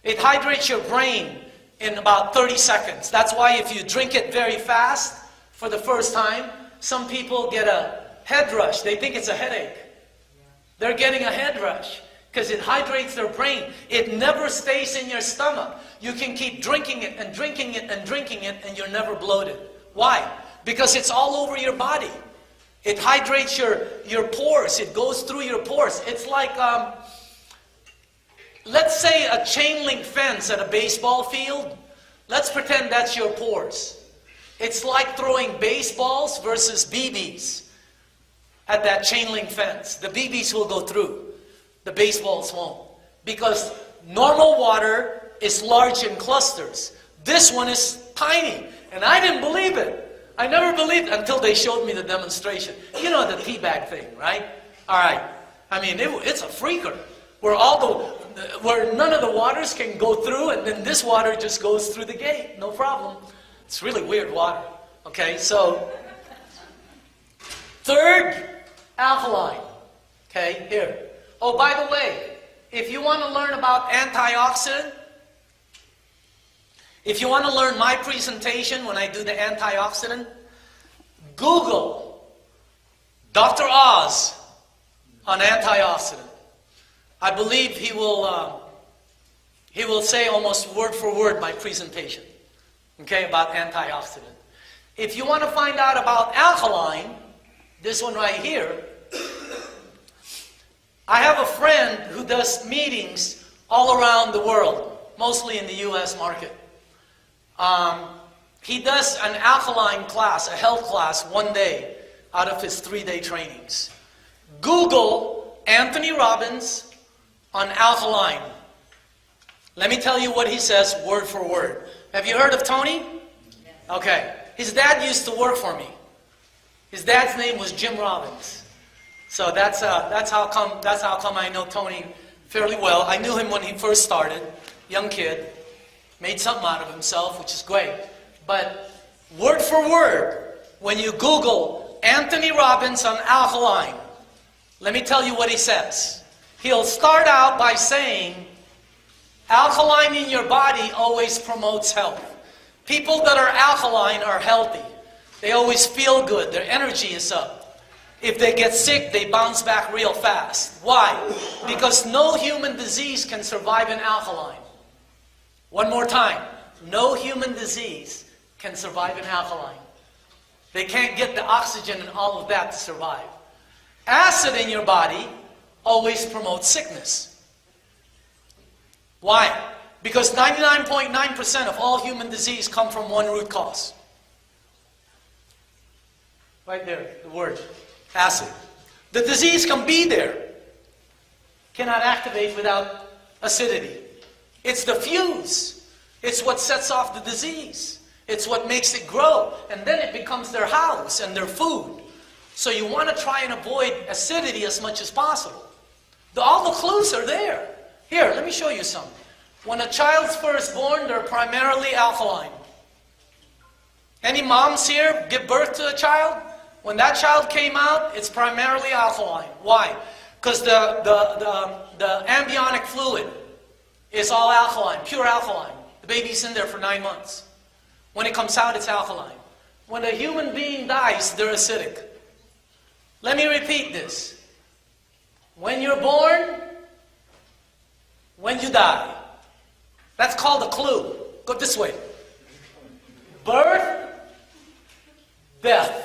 It hydrates your brain in about 30 seconds. That's why if you drink it very fast for the first time, some people get a head rush. They think it's a headache. They're getting a head rush because it hydrates their brain. It never stays in your stomach. You can keep drinking it and drinking it and drinking it and you're never bloated. Why? Because it's all over your body. It hydrates your pores. It goes through your pores. It's like, let's say a chain link fence at a baseball field. Let's pretend that's your pores. It's like throwing baseballs versus BBs at that chain link fence. The BBs will go through. The baseballs won't. Because normal water is large in clusters. This one is tiny. And I didn't believe it. I never believed it until they showed me the demonstration. You know the tea bag thing, right? All right. I mean, it's a freaker. Where none of the waters can go through, and then this water just goes through the gate. No problem. It's really weird water. Okay, so third, alkaline. Okay, here. Oh, by the way, if you want to learn about antioxidant, if you want to learn my presentation when I do the antioxidant, Google Dr. Oz on antioxidant. I believe he will say almost word for word my presentation, okay, about antioxidant. If you want to find out about alkaline, this one right here, I have a friend who does meetings all around the world, mostly in the U.S. market. He does an alkaline class, a health class, one day out of his 3-day trainings. Google Anthony Robbins on alkaline. Let me tell you what he says word for word. Have you heard of Tony? Okay. His dad used to work for me. His dad's name was Jim Robbins. So that's how come I know Tony fairly well. I knew him when he first started, young kid, made something out of himself, which is great. But word for word, when you Google Anthony Robbins on alkaline, let me tell you what he says. He'll start out by saying, alkaline in your body always promotes health. People that are alkaline are healthy. They always feel good. Their energy is up. If they get sick, they bounce back real fast. Why? Because no human disease can survive in alkaline. One more time. No human disease can survive in alkaline. They can't get the oxygen and all of that to survive. Acid in your body always promotes sickness. Why? Because 99.9% of all human disease come from one root cause. Right there, the word, acid. The disease can be there, cannot activate without acidity. It's the fuse. It's what sets off the disease. It's what makes it grow. And then it becomes their house and their food. So you want to try and avoid acidity as much as possible. All the clues are there. Here, let me show you some. When a child's first born, they're primarily alkaline. Any moms here give birth to a child? When that child came out, it's primarily alkaline. Why? Because the amniotic fluid is all alkaline, pure alkaline. The baby's in there for 9 months. When it comes out, it's alkaline. When a human being dies, they're acidic. Let me repeat this. When you're born, when you die. That's called a clue. Go this way. Birth, death.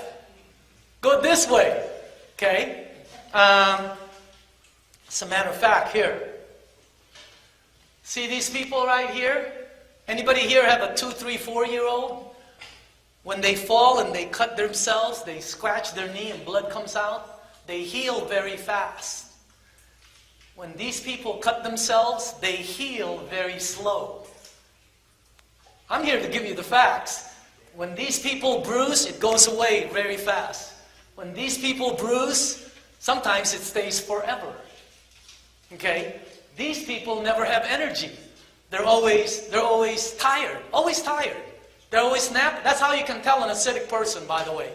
Go this way. Okay? As a matter of fact, here. See these people right here? Anybody here have a 2, 3, 4-year-old? When they fall and they cut themselves, they scratch their knee and blood comes out, they heal very fast. When these people cut themselves, they heal very slow. I'm here to give you the facts. When these people bruise, it goes away very fast. When these people bruise, sometimes it stays forever. Okay? These people never have energy. They're always tired. Always tired. They're always napping. That's how you can tell an acidic person, by the way.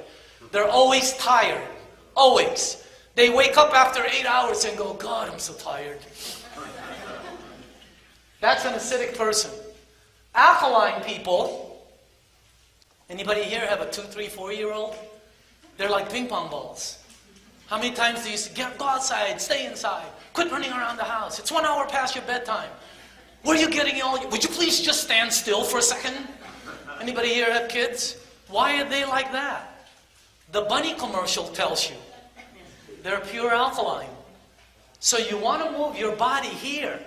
They're always tired. Always. They wake up after 8 hours and go, God, I'm so tired. That's an acidic person. Alkaline people, anybody here have a 2, 3, 4-year-old? They're like ping pong balls. How many times do you say, go outside, stay inside, quit running around the house. It's 1 hour past your bedtime. Where are you getting all your... Would you please just stand still for a second? Anybody here have kids? Why are they like that? The bunny commercial tells you. They're pure alkaline. So you want to move your body here.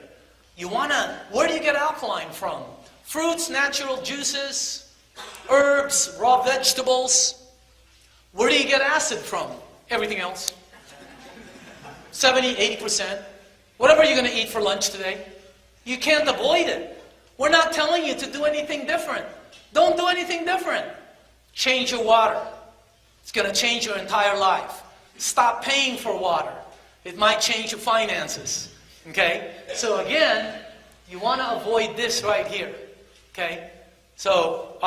You want to... Where do you get alkaline from? Fruits, natural juices, herbs, raw vegetables. Where do you get acid from? Everything else. 70, 80%. Whatever you're going to eat for lunch today. You can't avoid it. We're not telling you to do anything different. Don't do anything different. Change your water. It's going to change your entire life. Stop paying for water. It might change your finances. Okay? So again, you want to avoid this right here. Okay? So,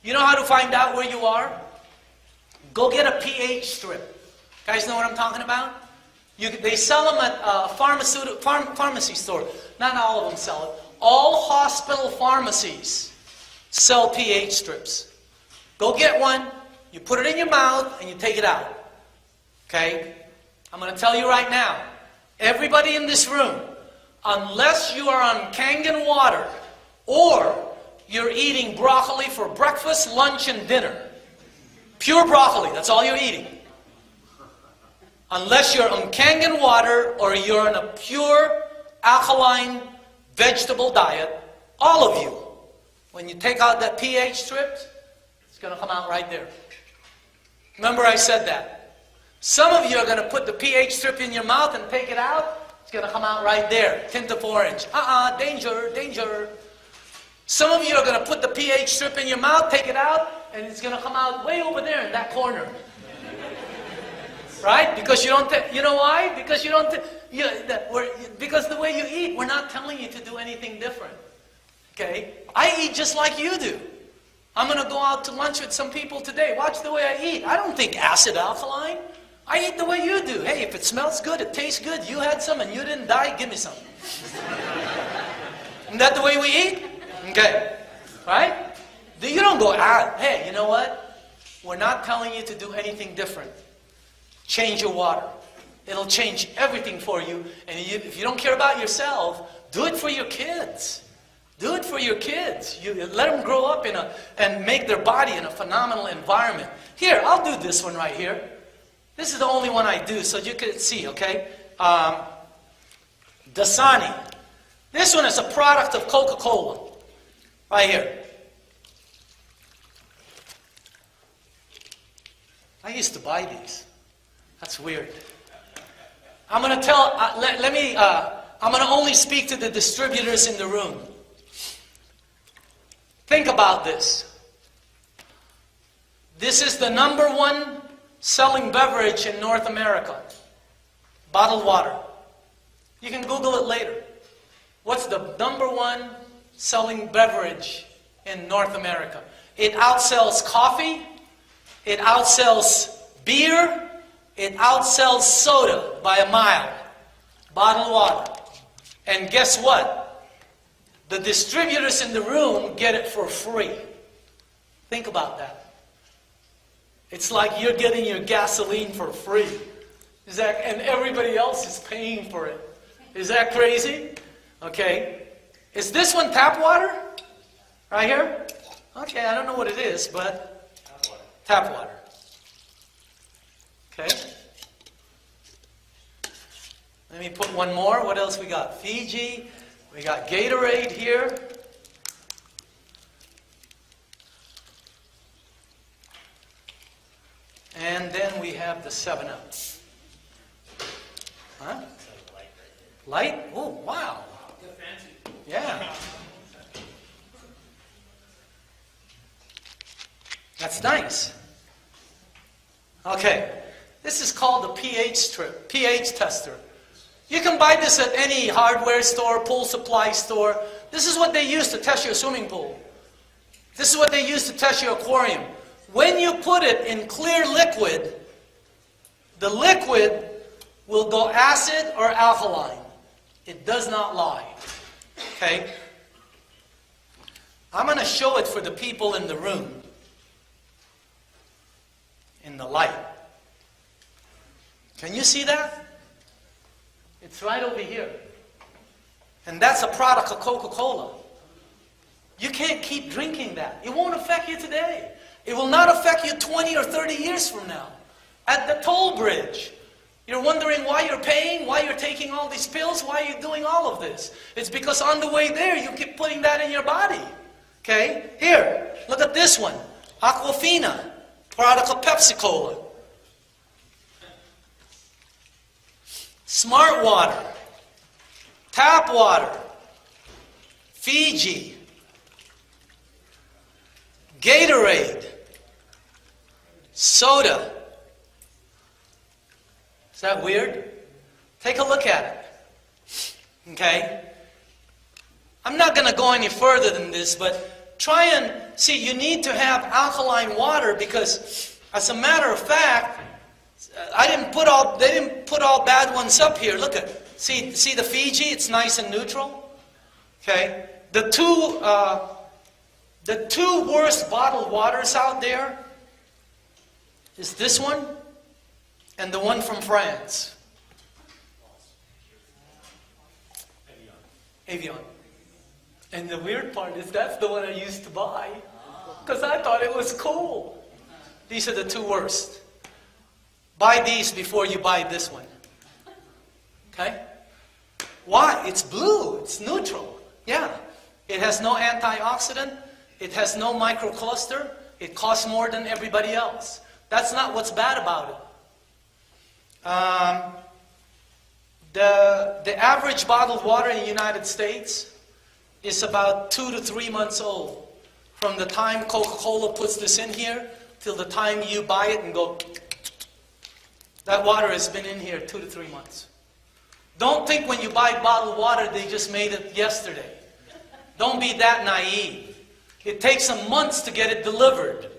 you know how to find out where you are? Go get a pH strip. Guys know what I'm talking about? They sell them at a pharmacy store. Not all of them sell it. All hospital pharmacies sell pH strips. Go get one. You put it in your mouth and you take it out. Okay? I'm going to tell you right now. Everybody in this room, unless you are on Kangen water or you're eating broccoli for breakfast, lunch, and dinner. Pure broccoli, that's all you're eating. Unless you're on Kangen water or you're on a pure alkaline vegetable diet, all of you, when you take out that pH strip, it's going to come out right there. Remember I said that. Some of you are going to put the pH strip in your mouth and take it out. It's going to come out right there. Tint of orange. Danger, danger. Some of you are going to put the pH strip in your mouth, take it out, and it's going to come out way over there in that corner. Right? Because you don't, you know why? Because you don't, because the way you eat, we're not telling you to do anything different. Okay? I eat just like you do. I'm going to go out to lunch with some people today. Watch the way I eat. I don't think acid alkaline. I eat the way you do. Hey, if it smells good, it tastes good, you had some and you didn't die, give me some. Isn't that the way we eat? Okay. Right? You don't go out, hey, you know what? We're not telling you to do anything different. Change your water. It'll change everything for you. And if you don't care about yourself, do it for your kids. Do it for your kids. You let them grow up and make their body in a phenomenal environment. Here, I'll do this one right here. This is the only one I do, so you can see, okay? Dasani. This one is a product of Coca-Cola. Right here. I used to buy these. That's weird. I'm going to tell, I'm going to only speak to the distributors in the room. Think about this. This is the #1 selling beverage in North America. Bottled water. You can Google it later. What's the #1 selling beverage in North America? It outsells coffee. It outsells beer. It outsells soda by a mile. Bottled water. And guess what? The distributors in the room get it for free. Think about that. It's like you're getting your gasoline for free. And everybody else is paying for it. Is that crazy? Okay. Is this one tap water? Right here? Okay, I don't know what it is, but tap water. Okay. Let me put one more. What else we got? Fiji. We got Gatorade here. And then we have the 7-Up. Huh? Light? Oh, wow. Yeah. That's nice. Okay. This is called the pH strip, pH tester. You can buy this at any hardware store, pool supply store. This is what they use to test your swimming pool. This is what they use to test your aquarium. When you put it in clear liquid, the liquid will go acid or alkaline. It does not lie. Okay? I'm going to show it for the people in the room. In the light. Can you see that? It's right over here. And that's a product of Coca-Cola. You can't keep drinking that. It won't affect you today. It will not affect you 20 or 30 years from now. At the toll bridge, you're wondering why you're paying, why you're taking all these pills, why you're doing all of this. It's because on the way there, you keep putting that in your body. Okay? Here, look at this one. Aquafina, product of Pepsi-Cola. Smart water, tap water, Fiji, Gatorade, soda. Is that weird? Take a look at it. Okay? I'm not going to go any further than this, but try and see, you need to have alkaline water because, as a matter of fact, they didn't put all bad ones up here. Look at, see the Fiji? It's nice and neutral. Okay? The two worst bottled waters out there is this one and the one from France. Evian. And the weird part is that's the one I used to buy because I thought it was cool. These are the two worst. Buy these before you buy this one. Okay? Why? It's blue. It's neutral. Yeah. It has no antioxidant. It has no microcluster. It costs more than everybody else. That's not what's bad about it. The average bottled water in the United States is about 2 to 3 months old. From the time Coca-Cola puts this in here till the time you buy it and go, that water has been in here 2 to 3 months. Don't think when you buy bottled water they just made it yesterday. Don't be that naive. It takes some months to get it delivered.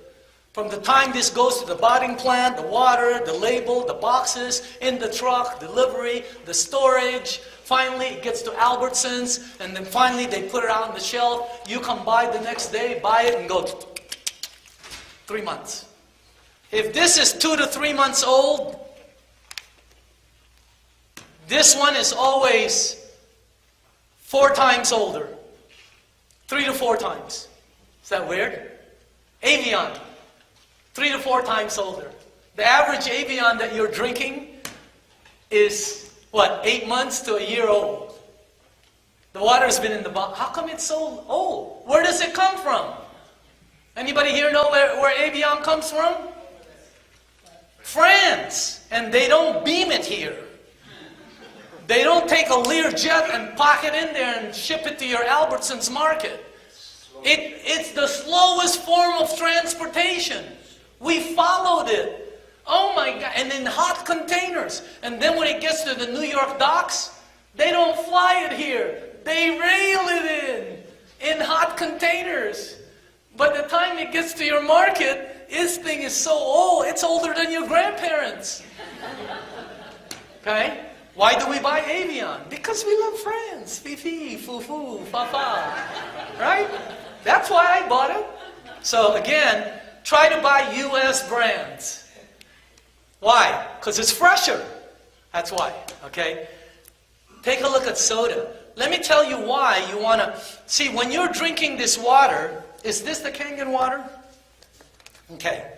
From the time this goes to the bottling plant, the water, the label, the boxes, in the truck, delivery, the storage, finally it gets to Albertsons, and then finally they put it out on the shelf. You come by the next day, buy it, and go 3 months. If this is 2 to 3 months old, this one is always 4 times older. 3 to 4 times. Is that weird? Evian, 3 to 4 times older. The average Evian that you're drinking is, what, 8 months to a year old. The water's been in the bottle. How come it's so old? Where does it come from? Anybody here know where Evian comes from? France. And they don't beam it here. They don't take a Learjet and pack it in there and ship it to your Albertsons market. It's the slowest form of transportation. We followed it. Oh my God. And in hot containers. And then when it gets to the New York docks, they don't fly it here. They rail it in hot containers. By the time it gets to your market, this thing is so old, it's older than your grandparents. Okay? Why do we buy Evian? Because we love France. Fifi, foo-foo, fa-fa. Right? That's why I bought it. So again, try to buy U.S. brands. Why? Because it's fresher. That's why. Okay? Take a look at soda. Let me tell you why you want to... See, when you're drinking this water, is this the Kangen water? Okay.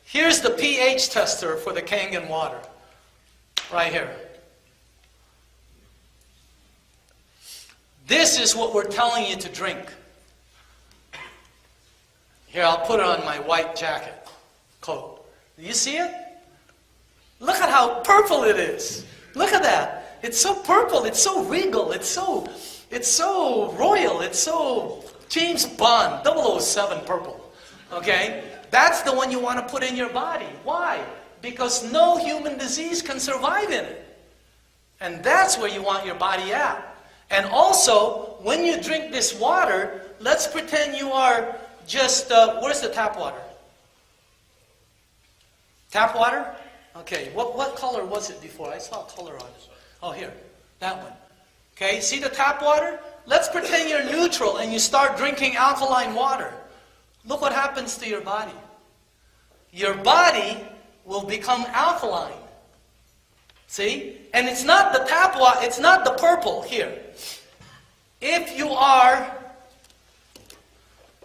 Here's the pH tester for the Kangen water. Right here. This is what we're telling you to drink. Here, I'll put it on my white jacket, coat. Do you see it? Look at how purple it is. Look at that. It's so purple. It's so regal. It's so royal. It's so James Bond, 007 purple. Okay? That's the one you want to put in your body. Why? Because no human disease can survive in it. And that's where you want your body at. And also, when you drink this water, let's pretend you are just, where's the tap water? Tap water? Okay, what color was it before? I saw a color on it. Oh, here, that one. Okay, see the tap water? Let's pretend you're neutral and you start drinking alkaline water. Look what happens to your body. Your body will become alkaline. See? And it's not the tap water, it's not the purple here. If you are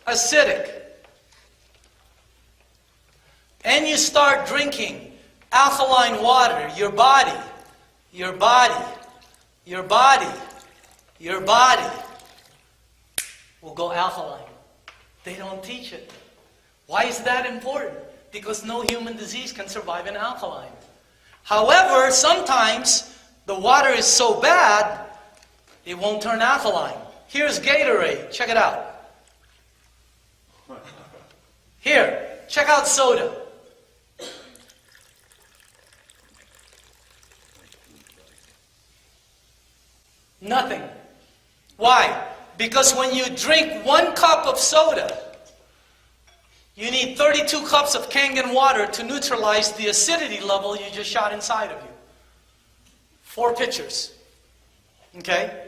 acidic and you start drinking alkaline water, your body will go alkaline. They don't teach it. Why is that important? Because no human disease can survive in alkaline. However, sometimes the water is so bad, it won't turn alkaline. Here's Gatorade. Check it out. Here, check out soda. Nothing. Why? Because when you drink 1 cup of soda, you need 32 cups of Kangen water to neutralize the acidity level you just shot inside of you. 4 pitchers. Okay?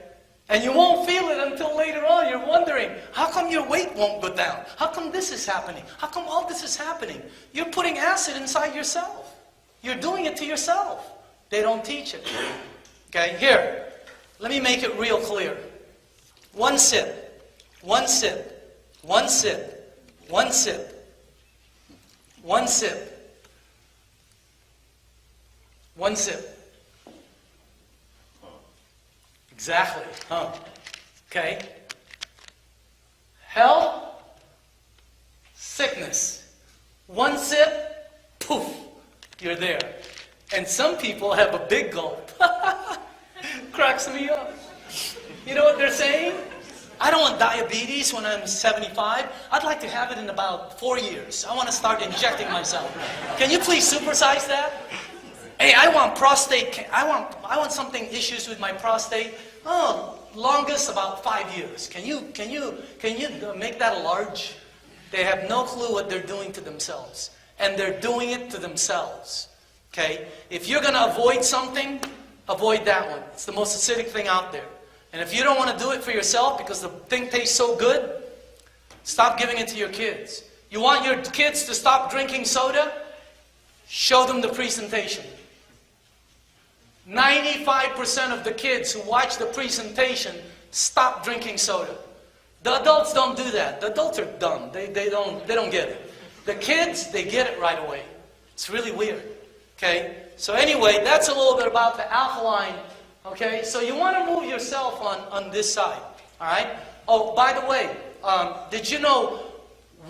And you won't feel it until later on. You're wondering, how come your weight won't go down? How come this is happening? How come all this is happening? You're putting acid inside yourself. You're doing it to yourself. They don't teach it. Okay, here. Let me make it real clear. 1 sip. 1 sip. 1 sip. 1 sip. 1 sip. 1 sip. Exactly. Huh. Okay. Health, sickness. 1 sip, poof, you're there. And some people have a big gulp. Cracks me up. You know what they're saying? I don't want diabetes when I'm 75. I'd like to have it in about 4 years. I want to start injecting myself. Can you please supersize that? Hey, I want prostate. I want something issues with my prostate. Oh, longest about 5 years. Can you make that a large? They have no clue what they're doing to themselves, and they're doing it to themselves. Okay, if you're gonna avoid something, avoid that one. It's the most acidic thing out there. And if you don't want to do it for yourself because the thing tastes so good, stop giving it to your kids. You want your kids to stop drinking soda? Show them the presentation. 95% of the kids who watch the presentation stop drinking soda. The adults don't do that. The adults are dumb. They don't get it. The kids, they get it right away. It's really weird. Okay? So anyway, that's a little bit about the alkaline. Okay? So you want to move yourself on this side. All right? Oh, by the way, did you know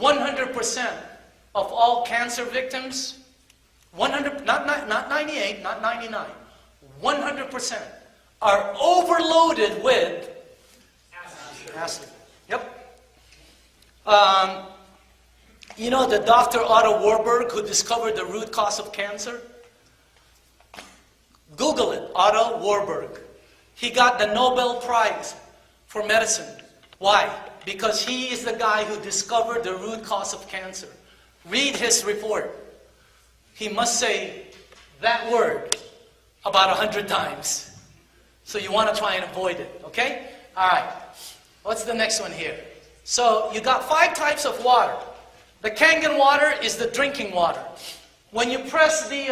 100% of all cancer victims, 100, not 98, not 99, 100% are overloaded with acid. Yep. You know the Dr. Otto Warburg who discovered the root cause of cancer? Google it, Otto Warburg. He got the Nobel Prize for medicine. Why? Because he is the guy who discovered the root cause of cancer. Read his report. He must say that word about 100 times. So you want to try and avoid it, okay? All right. What's the next one here? So you got 5 types of water. The Kangen water is the drinking water. When you press the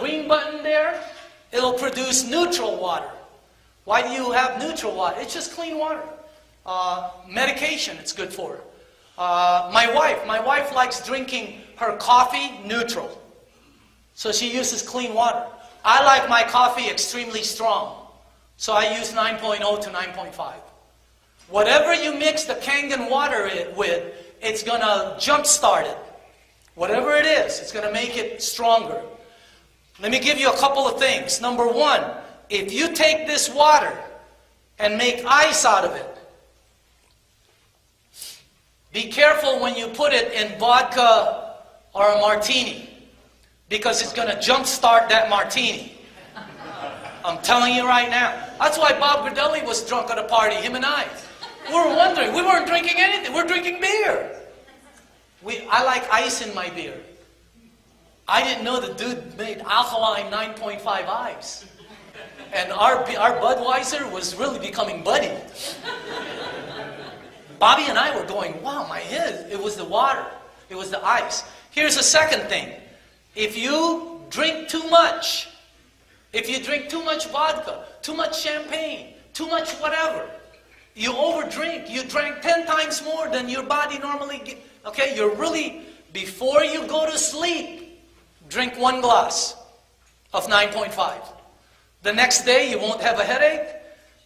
green button there, it'll produce neutral water. Why do you have neutral water? It's just clean water. Medication, it's good for her. My wife likes drinking her coffee neutral. So she uses clean water. I like my coffee extremely strong. So I use 9.0 to 9.5. Whatever you mix the Kangen water with, it's going to jumpstart it. Whatever it is, it's going to make it stronger. Let me give you a couple of things. Number 1, if you take this water and make ice out of it, be careful when you put it in vodka or a martini, because it's going to jumpstart that martini. I'm telling you right now. That's why Bob Gradelli was drunk at a party, him and I. We were wondering. We weren't drinking anything. We're drinking beer. I like ice in my beer. I didn't know the dude made alkaline 9.5 ice. And our Budweiser was really becoming buddy. Bobby and I were going, wow, my head. It was the water. It was the ice. Here's the second thing. If you drink too much, vodka, too much champagne, too much whatever, you overdrink. You drank 10 times more than your body normally gets. Okay, you're really, before you go to sleep, drink 1 glass of 9.5. The next day, you won't have a headache,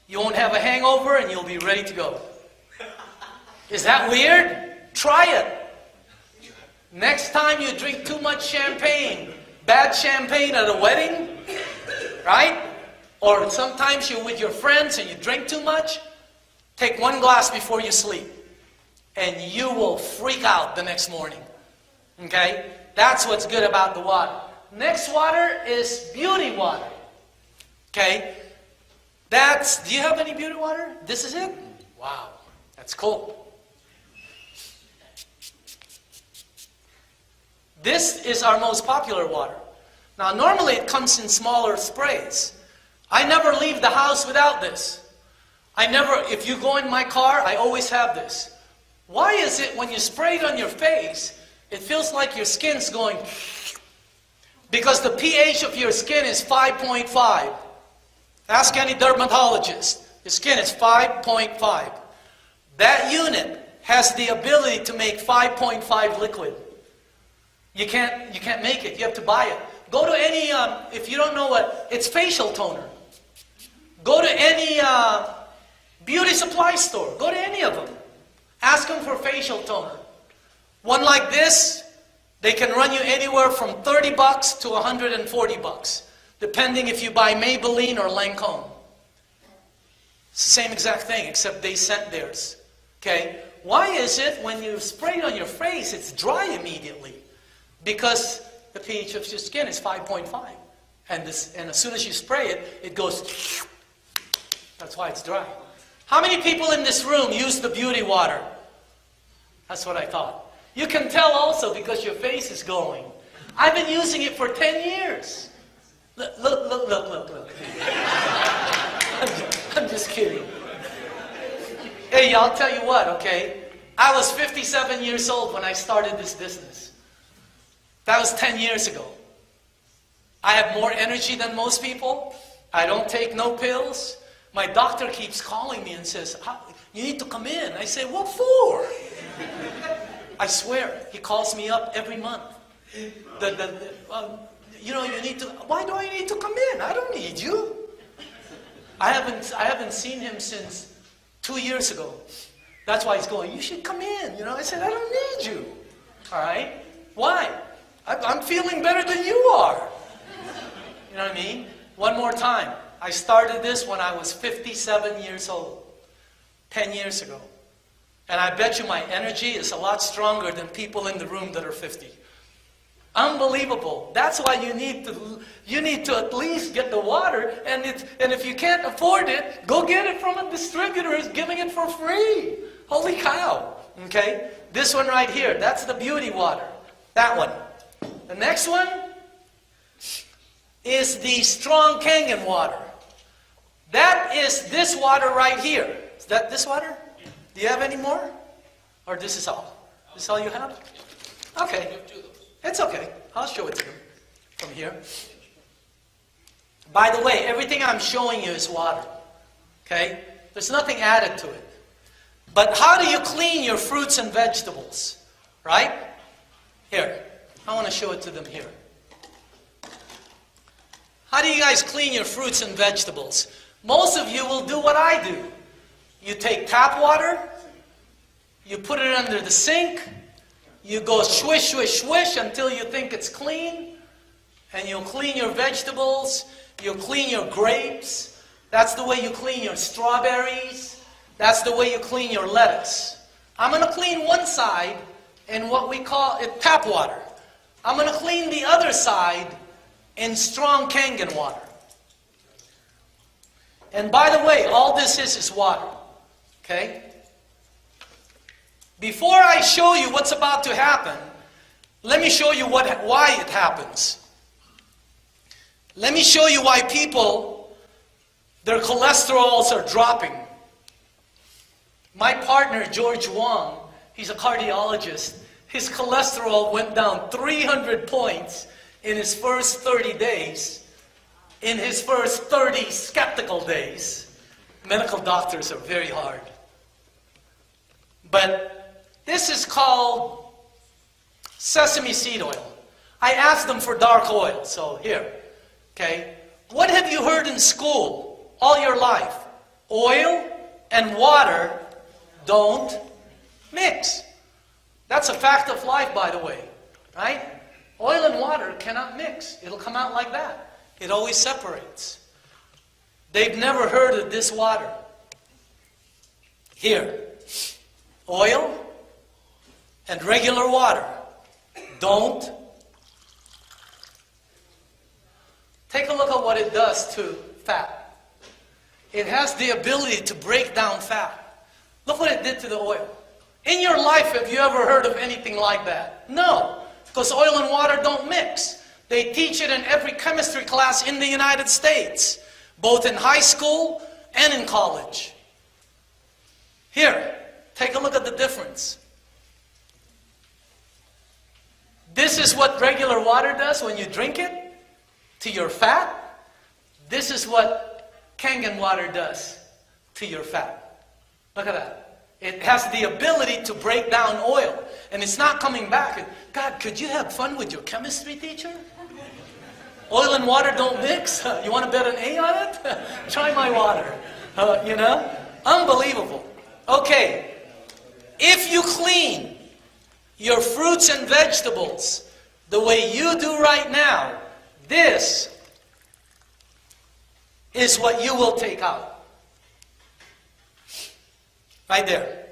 you won't have a hangover, and you'll be ready to go. Is that weird? Try it. Next time you drink too much champagne, bad champagne at a wedding, right? Or sometimes you're with your friends and you drink too much, take 1 glass before you sleep. And you will freak out the next morning. Okay? That's what's good about the water. Next water is beauty water. Okay? Do you have any beauty water? This is it? Wow. That's cool. This is our most popular water. Now, normally it comes in smaller sprays. I never leave the house without this. If you go in my car, I always have this. Why is it when you spray it on your face, it feels like your skin's going... Because the pH of your skin is 5.5. Ask any dermatologist. Your skin is 5.5. That unit has the ability to make 5.5 liquid. You can't make it. You have to buy it. Go to any, if you don't know what, it's facial toner. Go to any beauty supply store. Go to any of them. Ask them for facial toner. One like this, they can run you anywhere from $30 to $140, depending if you buy Maybelline or Lancome. Same exact thing, except they sent theirs. Okay? Why is it when you spray it on your face, it's dry immediately? Because the pH of your skin is 5.5. And as soon as you spray it, it goes... That's why it's dry. How many people in this room use the beauty water? That's what I thought. You can tell also because your face is glowing. I've been using it for 10 years. Look. I'm just kidding. Hey, I'll tell you what, okay? I was 57 years old when I started this business. That was 10 years ago. I have more energy than most people. I don't take no pills. My doctor keeps calling me and says, you need to come in. I say, what for? I swear, he calls me up every month. You need to, why do I need to come in? I don't need you. I haven't seen him since 2 years ago. That's why he's going, you should come in. I said, I don't need you. All right? Why? I'm feeling better than you are. You know what I mean? One more time. I started this when I was 57 years old. 10 years ago. And I bet you my energy is a lot stronger than people in the room that are 50. Unbelievable. That's why you need to at least get the water, and if you can't afford it, go get it from a distributor who's giving it for free. Holy cow. Okay? This one right here, that's the beauty water. That one. The next one is the strong Kangen water. That is this water right here. Is that this water? Do you have any more? Or this is all? This is all you have? Okay. It's okay. I'll show it to them from here. By the way, everything I'm showing you is water. Okay? There's nothing added to it. But how do you clean your fruits and vegetables? Right? Here. I want to show it to them here. How do you guys clean your fruits and vegetables? Most of you will do what I do. You take tap water, you put it under the sink, you go swish, swish, swish until you think it's clean, and you'll clean your vegetables, you'll clean your grapes. That's the way you clean your strawberries. That's the way you clean your lettuce. I'm going to clean one side in what we call tap water. I'm going to clean the other side in strong Kangen water. And by the way, all this is water. Okay? Before I show you what's about to happen, let me show you why it happens. Let me show you why people, their cholesterols are dropping. My partner, George Wong, he's a cardiologist. His cholesterol went down 300 points in his first 30 days. In his first 30 skeptical days. Medical doctors are very hard. But this is called sesame seed oil. I asked them for dark oil, so here. Okay? What have you heard in school all your life? Oil and water don't mix. That's a fact of life, by the way. right? Oil and water cannot mix. It'll come out like that. It always separates. They've never heard of this water. Here, oil and regular water don't. Take a look at what it does to fat. It has the ability to break down fat. Look what it did to the oil. In your life, have you ever heard of anything like that? No, because oil and water don't mix. They teach it in every chemistry class in the United States, both in high school and in college. Here, take a look at the difference. This is what regular water does when you drink it to your fat. This is what Kangen water does to your fat. Look at that. It has the ability to break down oil. And it's not coming back. God, could you have fun with your chemistry teacher? Oil and water don't mix? You want to bet an A on it? Try my water. You know? Unbelievable. Okay. If you clean your fruits and vegetables the way you do right now, this is what you will take out. Right there.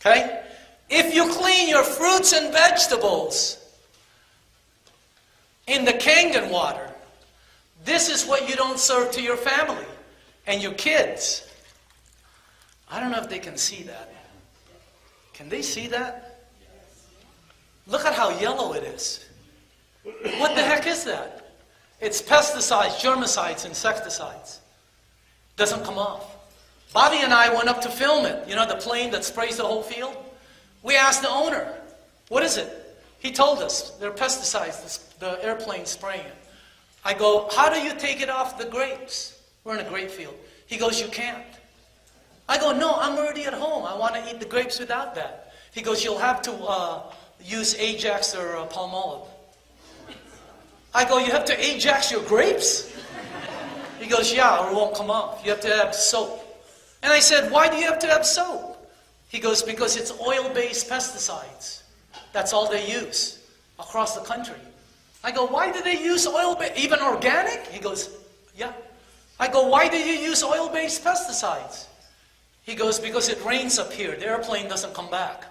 Okay? If you clean your fruits and vegetables in the Kangen water, this is what you don't serve to your family and your kids. I don't know if they can see that. Can they see that? Look at how yellow it is. What the heck is that? It's pesticides, germicides, insecticides. Doesn't come off. Bobby and I went up to film it. You know, the plane that sprays the whole field? We asked the owner, what is it? He told us, they're pesticides, the airplane spraying it. I go, how do you take it off the grapes? We're in a grape field. He goes, you can't. I go, no, I'm already at home. I want to eat the grapes without that. He goes, you'll have to use Ajax or Palmolive. I go, you have to Ajax your grapes? He goes, yeah, or it won't come off. You have to have soap. And I said, why do you have to have soap? He goes, because it's oil-based pesticides. That's all they use across the country. I go, why do they use oil-based, even organic? He goes, yeah. I go, why do you use oil-based pesticides? He goes, because it rains up here. The airplane doesn't come back.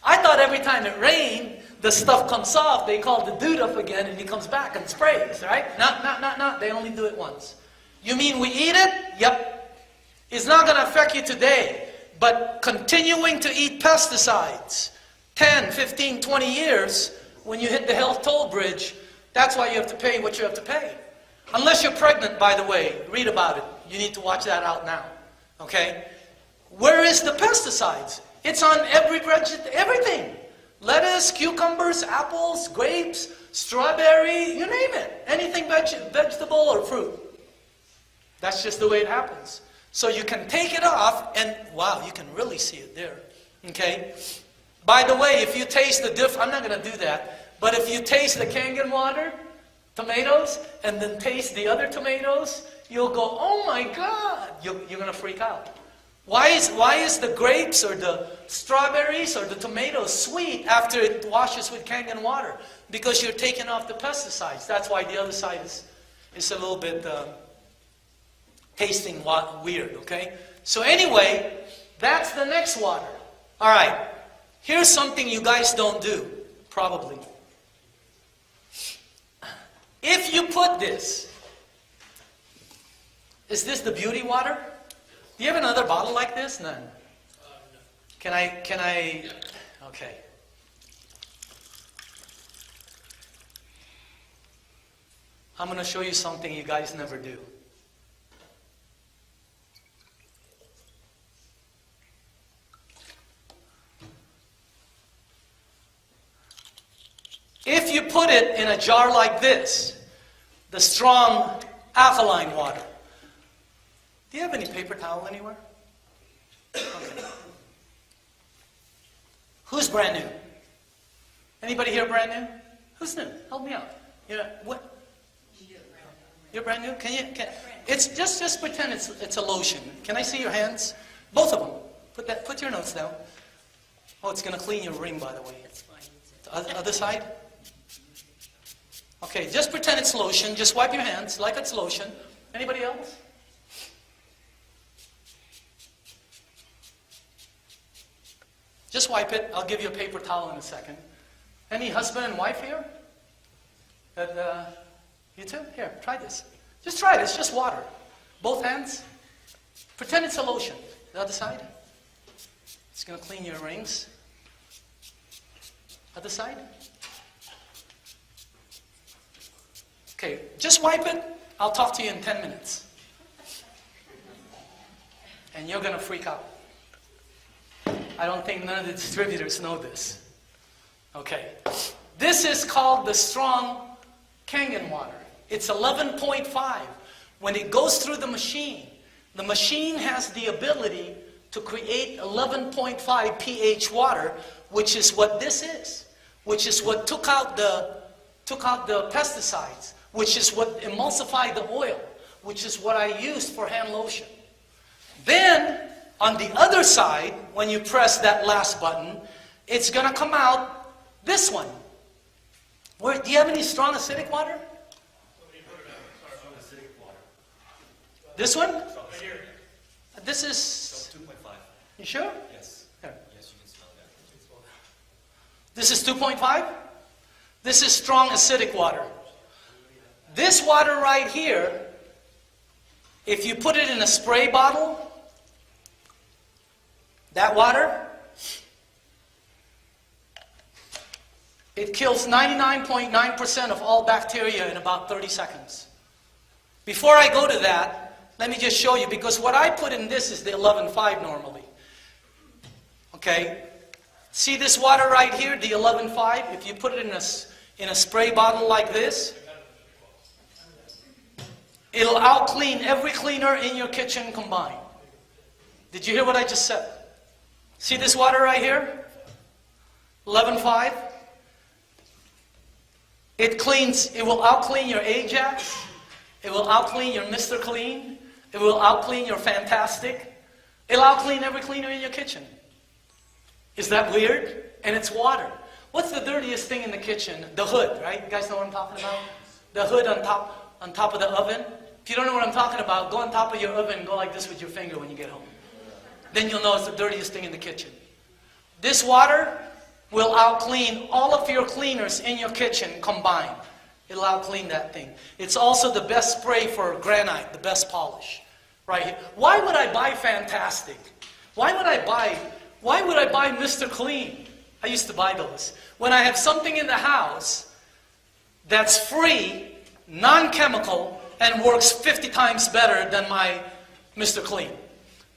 I thought every time it rained, the stuff comes off, they call the dude up again, and he comes back and sprays, right? No. They only do it once. You mean we eat it? Yep. It's not going to affect you today, but continuing to eat pesticides, 10, 15, 20 years, when you hit the health toll bridge, that's why you have to pay what you have to pay. Unless you're pregnant, by the way, read about it. You need to watch that out now, okay? Where is the pesticides? It's on everything. Lettuce, cucumbers, apples, grapes, strawberry, you name it. Anything vegetable or fruit. That's just the way it happens. So you can take it off and, wow, you can really see it there. Okay? By the way, if you taste the I'm not going to do that, but if you taste the Kangen water, tomatoes, and then taste the other tomatoes, you'll go, oh my God, you're going to freak out. Why is the grapes or the strawberries or the tomatoes sweet after it washes with Kangen water? Because you're taking off the pesticides. That's why the other side is a little bit tasting weird, okay? So anyway, that's the next water. All right, here's something you guys don't do, probably. If you put this, is this the beauty water? Do you have another bottle like this? None. No. Can I, okay. I'm going to show you something you guys never do. If you put it in a jar like this, the strong alkaline water. Do you have any paper towel anywhere? Okay. Who's brand new? Anybody here brand new? Who's new? Help me out. What? You're brand new? It's just pretend it's a lotion. Can I see your hands? Both of them. Put your notes down. Oh, it's going to clean your ring, by the way. That's fine. Other side? Okay, just pretend it's lotion. Just wipe your hands like it's lotion. Anybody else? Just wipe it. I'll give you a paper towel in a second. Any husband and wife here? You too? Here, try this. Just try it. It's just water. Both hands. Pretend it's a lotion. The other side. It's going to clean your rings. Other side. Okay, just wipe it. I'll talk to you in 10 minutes. And you're going to freak out. I don't think none of the distributors know this. Okay. This is called the strong Kangen water. It's 11.5. When it goes through the machine has the ability to create 11.5 pH water, which is what this is, which is what took out the pesticides, which is what emulsified the oil, which is what I used for hand lotion. Then, on the other side, when you press that last button, it's going to come out this one. Do you have any strong acidic water? This one? This is 2.5. You sure? Yes. Here. Yes, you can smell that. This is 2.5? This is strong acidic water. This water right here, if you put it in a spray bottle, that water, it kills 99.9% of all bacteria in about 30 seconds. Before I go to that, let me just show you, because what I put in this is the 11.5 normally. Okay? See this water right here, the 11.5? If you put it in a spray bottle like this, it'll out-clean every cleaner in your kitchen combined. Did you hear what I just said? See this water right here? 11.5. It will out-clean your Ajax. It will out-clean your Mr. Clean. It will out-clean your Fantastic. It'll out-clean every cleaner in your kitchen. Is that weird? And it's water. What's the dirtiest thing in the kitchen? The hood, right? You guys know what I'm talking about? The hood on top of the oven. If you don't know what I'm talking about, go on top of your oven and go like this with your finger when you get home. Then you'll know it's the dirtiest thing in the kitchen. This water will out-clean all of your cleaners in your kitchen combined. It'll out-clean that thing. It's also the best spray for granite, the best polish. Right here. Why would I buy Fantastic? Why would I buy Mr. Clean? I used to buy those. When I have something in the house that's free, non-chemical, and works 50 times better than my Mr. Clean.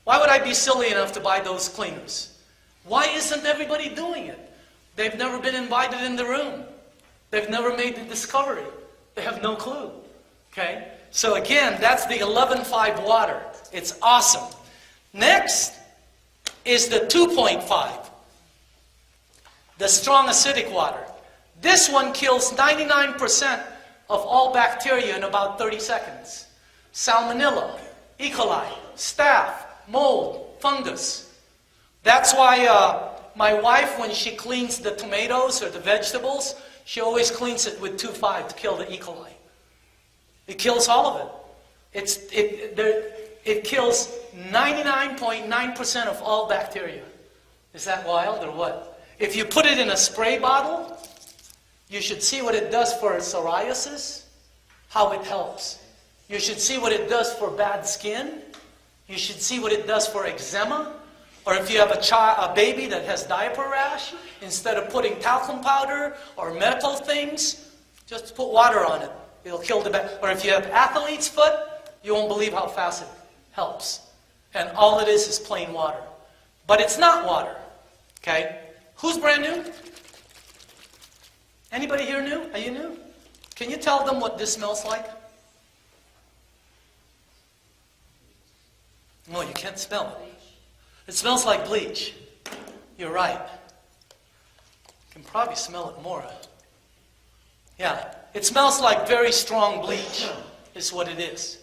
Why would I be silly enough to buy those cleaners? Why isn't everybody doing it? They've never been invited in the room. They've never made the discovery. They have no clue. Okay? So again, that's the 11.5 water. It's awesome. Next is the 2.5. The strong acidic water. This one kills 99% of all bacteria in about 30 seconds. Salmonella, E. coli, staph, mold, fungus. That's why my wife, when she cleans the tomatoes or the vegetables, she always cleans it with 2.5 to kill the E. coli. It kills all of it. It kills 99.9% of all bacteria. Is that wild or what? If you put it in a spray bottle, you should see what it does for psoriasis, how it helps. You should see what it does for bad skin. You should see what it does for eczema. Or if you have a baby that has diaper rash, instead of putting talcum powder or medical things, just put water on it. It'll kill the bacteria. Or if you have athlete's foot, you won't believe how fast it helps. And all it is plain water. But it's not water. Okay? Who's brand new? Anybody here new? Are you new? Can you tell them what this smells like? No, you can't smell it. It smells like bleach. You're right. You can probably smell it more. Yeah, it smells like very strong bleach, is what it is.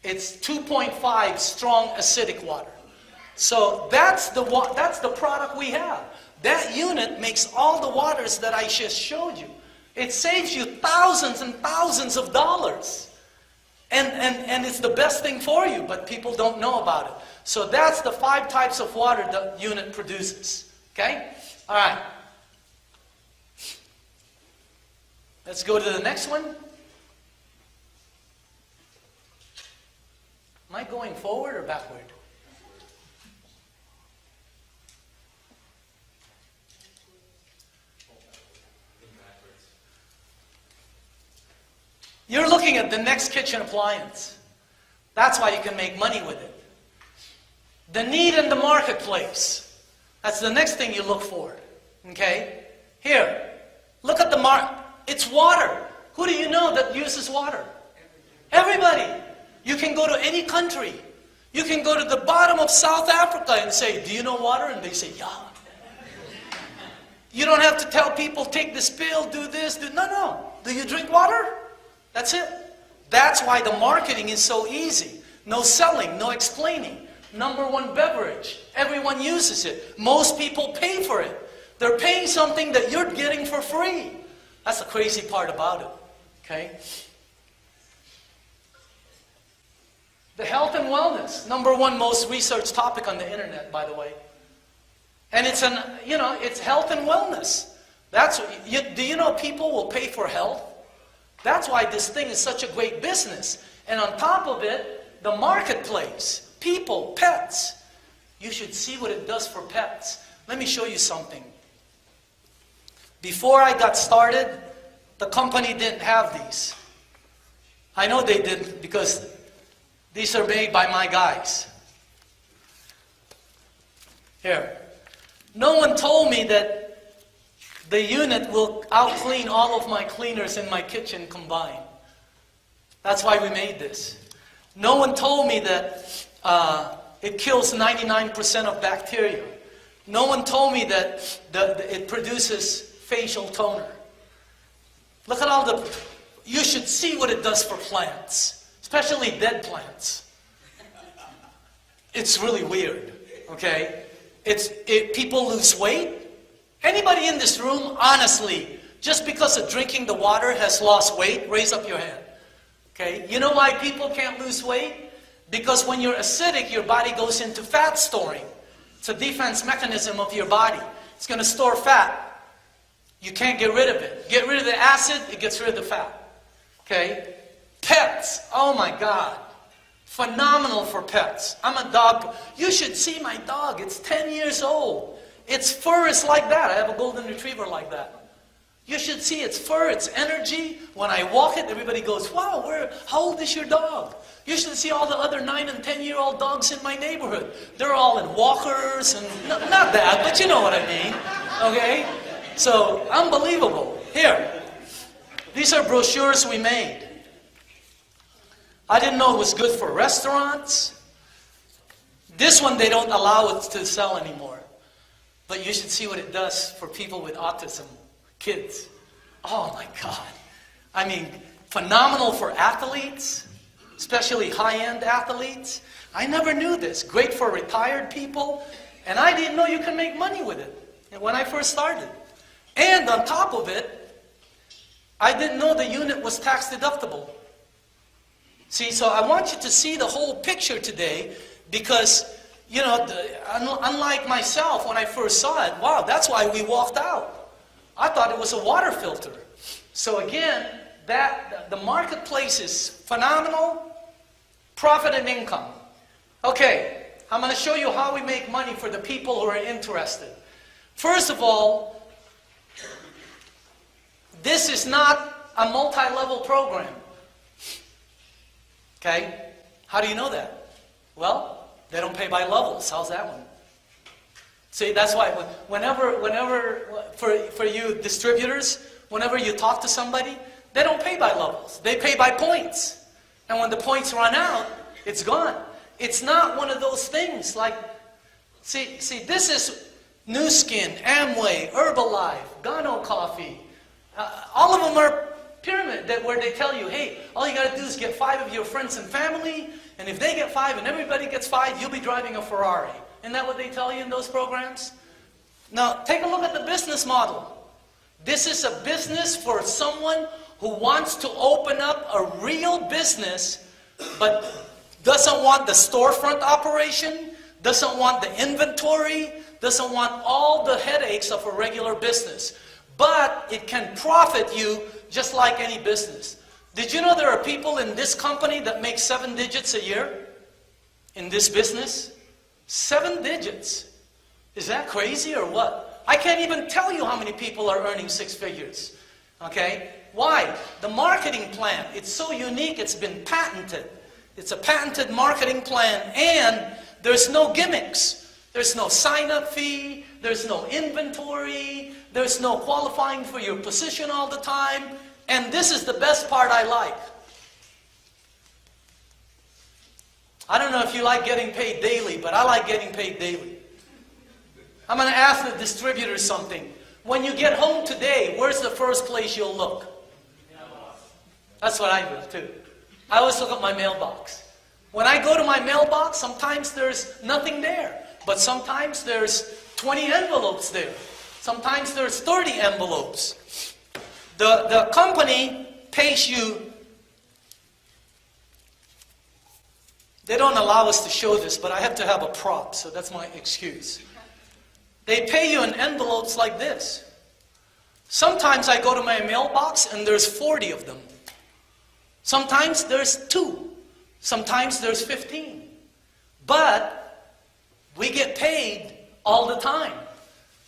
It's 2.5 strong acidic water. So that's the product we have. That unit makes all the waters that I just showed you. It saves you thousands and thousands of dollars. And it's the best thing for you, but people don't know about it. So that's the 5 types of water the unit produces. Okay? All right. Let's go to the next one. Am I going forward or backward? You're looking at the next kitchen appliance. That's why you can make money with it. The need in the marketplace. That's the next thing you look for. Okay? Here, look at the market. It's water. Who do you know that uses water? Everybody. You can go to any country. You can go to the bottom of South Africa and say, do you know water? And they say, yeah. You don't have to tell people, take this pill, do this, do... No. Do you drink water? That's it. That's why the marketing is so easy. No selling, no explaining. #1 beverage. Everyone uses it. Most people pay for it. They're paying something that you're getting for free. That's the crazy part about it. Okay? The health and wellness. #1 most researched topic on the internet, by the way. And it's it's health and wellness. Do you know people will pay for health? That's why this thing is such a great business. And on top of it, the marketplace, people, pets. You should see what it does for pets. Let me show you something. Before I got started, the company didn't have these. I know they didn't because these are made by my guys. Here. No one told me that the unit will out-clean all of my cleaners in my kitchen combined. That's why we made this. No one told me that it kills 99% of bacteria. No one told me that it produces facial toner. Look at all the... You should see what it does for plants, especially dead plants. It's really weird, okay? People lose weight. Anybody in this room, honestly, just because of drinking the water has lost weight, raise up your hand. Okay? You know why people can't lose weight? Because when you're acidic, your body goes into fat storing. It's a defense mechanism of your body. It's going to store fat. You can't get rid of it. Get rid of the acid, it gets rid of the fat. Okay? Pets. Oh my God. Phenomenal for pets. I'm a dog. You should see my dog. It's 10 years old. Its fur is like that. I have a golden retriever like that. You should see its fur, its energy. When I walk it, everybody goes, wow, how old is your dog? You should see all the other 9 and 10-year-old dogs in my neighborhood. They're all in walkers and, not that, but you know what I mean. Okay? So, unbelievable. Here. These are brochures we made. I didn't know it was good for restaurants. This one they don't allow it to sell anymore. But you should see what it does for people with autism, kids. Oh my God. I mean, phenomenal for athletes, especially high-end athletes. I never knew this. Great for retired people. And I didn't know you can make money with it when I first started. And on top of it, I didn't know the unit was tax deductible. See, so I want you to see the whole picture today because, you know, unlike myself when I first saw it, wow, that's why we walked out. I thought it was a water filter. So again, the marketplace is phenomenal, profit and income. Okay, I'm going to show you how we make money for the people who are interested. First of all, this is not a multi-level program. Okay? How do you know that? Well, they don't pay by levels. How's that one? See, that's why for you distributors, whenever you talk to somebody, they don't pay by levels. They pay by points. And when the points run out, it's gone. It's not one of those things like, see, this is New Skin, Amway, Herbalife, Gano Coffee. All of them are pyramid where they tell you, hey, all you got to do is get 5 of your friends and family, and if they get 5 and everybody gets 5, you'll be driving a Ferrari. Isn't that what they tell you in those programs? Now, take a look at the business model. This is a business for someone who wants to open up a real business, but doesn't want the storefront operation, doesn't want the inventory, doesn't want all the headaches of a regular business. But it can profit you just like any business. Did you know there are people in this company that make 7 digits a year in this business? 7 digits. Is that crazy or what? I can't even tell you how many people are earning 6 figures. Okay? Why? The marketing plan. It's so unique, it's been patented. It's a patented marketing plan, and there's no gimmicks. There's no sign-up fee. There's no inventory. There's no qualifying for your position all the time. And this is the best part I like. I don't know if you like getting paid daily, but I like getting paid daily. I'm going to ask the distributor something. When you get home today, where's the first place you'll look? That's what I do too. I always look at my mailbox. When I go to my mailbox, sometimes there's nothing there. But sometimes there's 20 envelopes there. Sometimes there's 30 envelopes. The company pays you. They don't allow us to show this, but I have to have a prop, so that's my excuse. They pay you in envelopes like this. Sometimes I go to my mailbox and there's 40 of them. Sometimes there's 2. Sometimes there's 15. But we get paid all the time.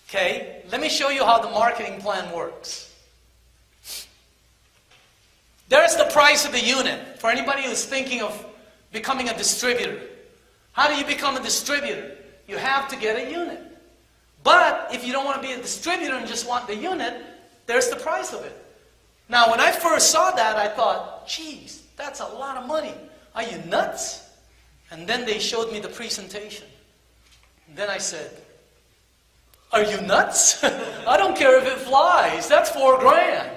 Okay? Let me show you how the marketing plan works. There's the price of the unit for anybody who's thinking of becoming a distributor. How do you become a distributor? You have to get a unit. But if you don't want to be a distributor and just want the unit, there's the price of it. Now, when I first saw that, I thought, geez, that's a lot of money. Are you nuts? And then they showed me the presentation. And then I said, are you nuts? I don't care if it flies. That's $4,000.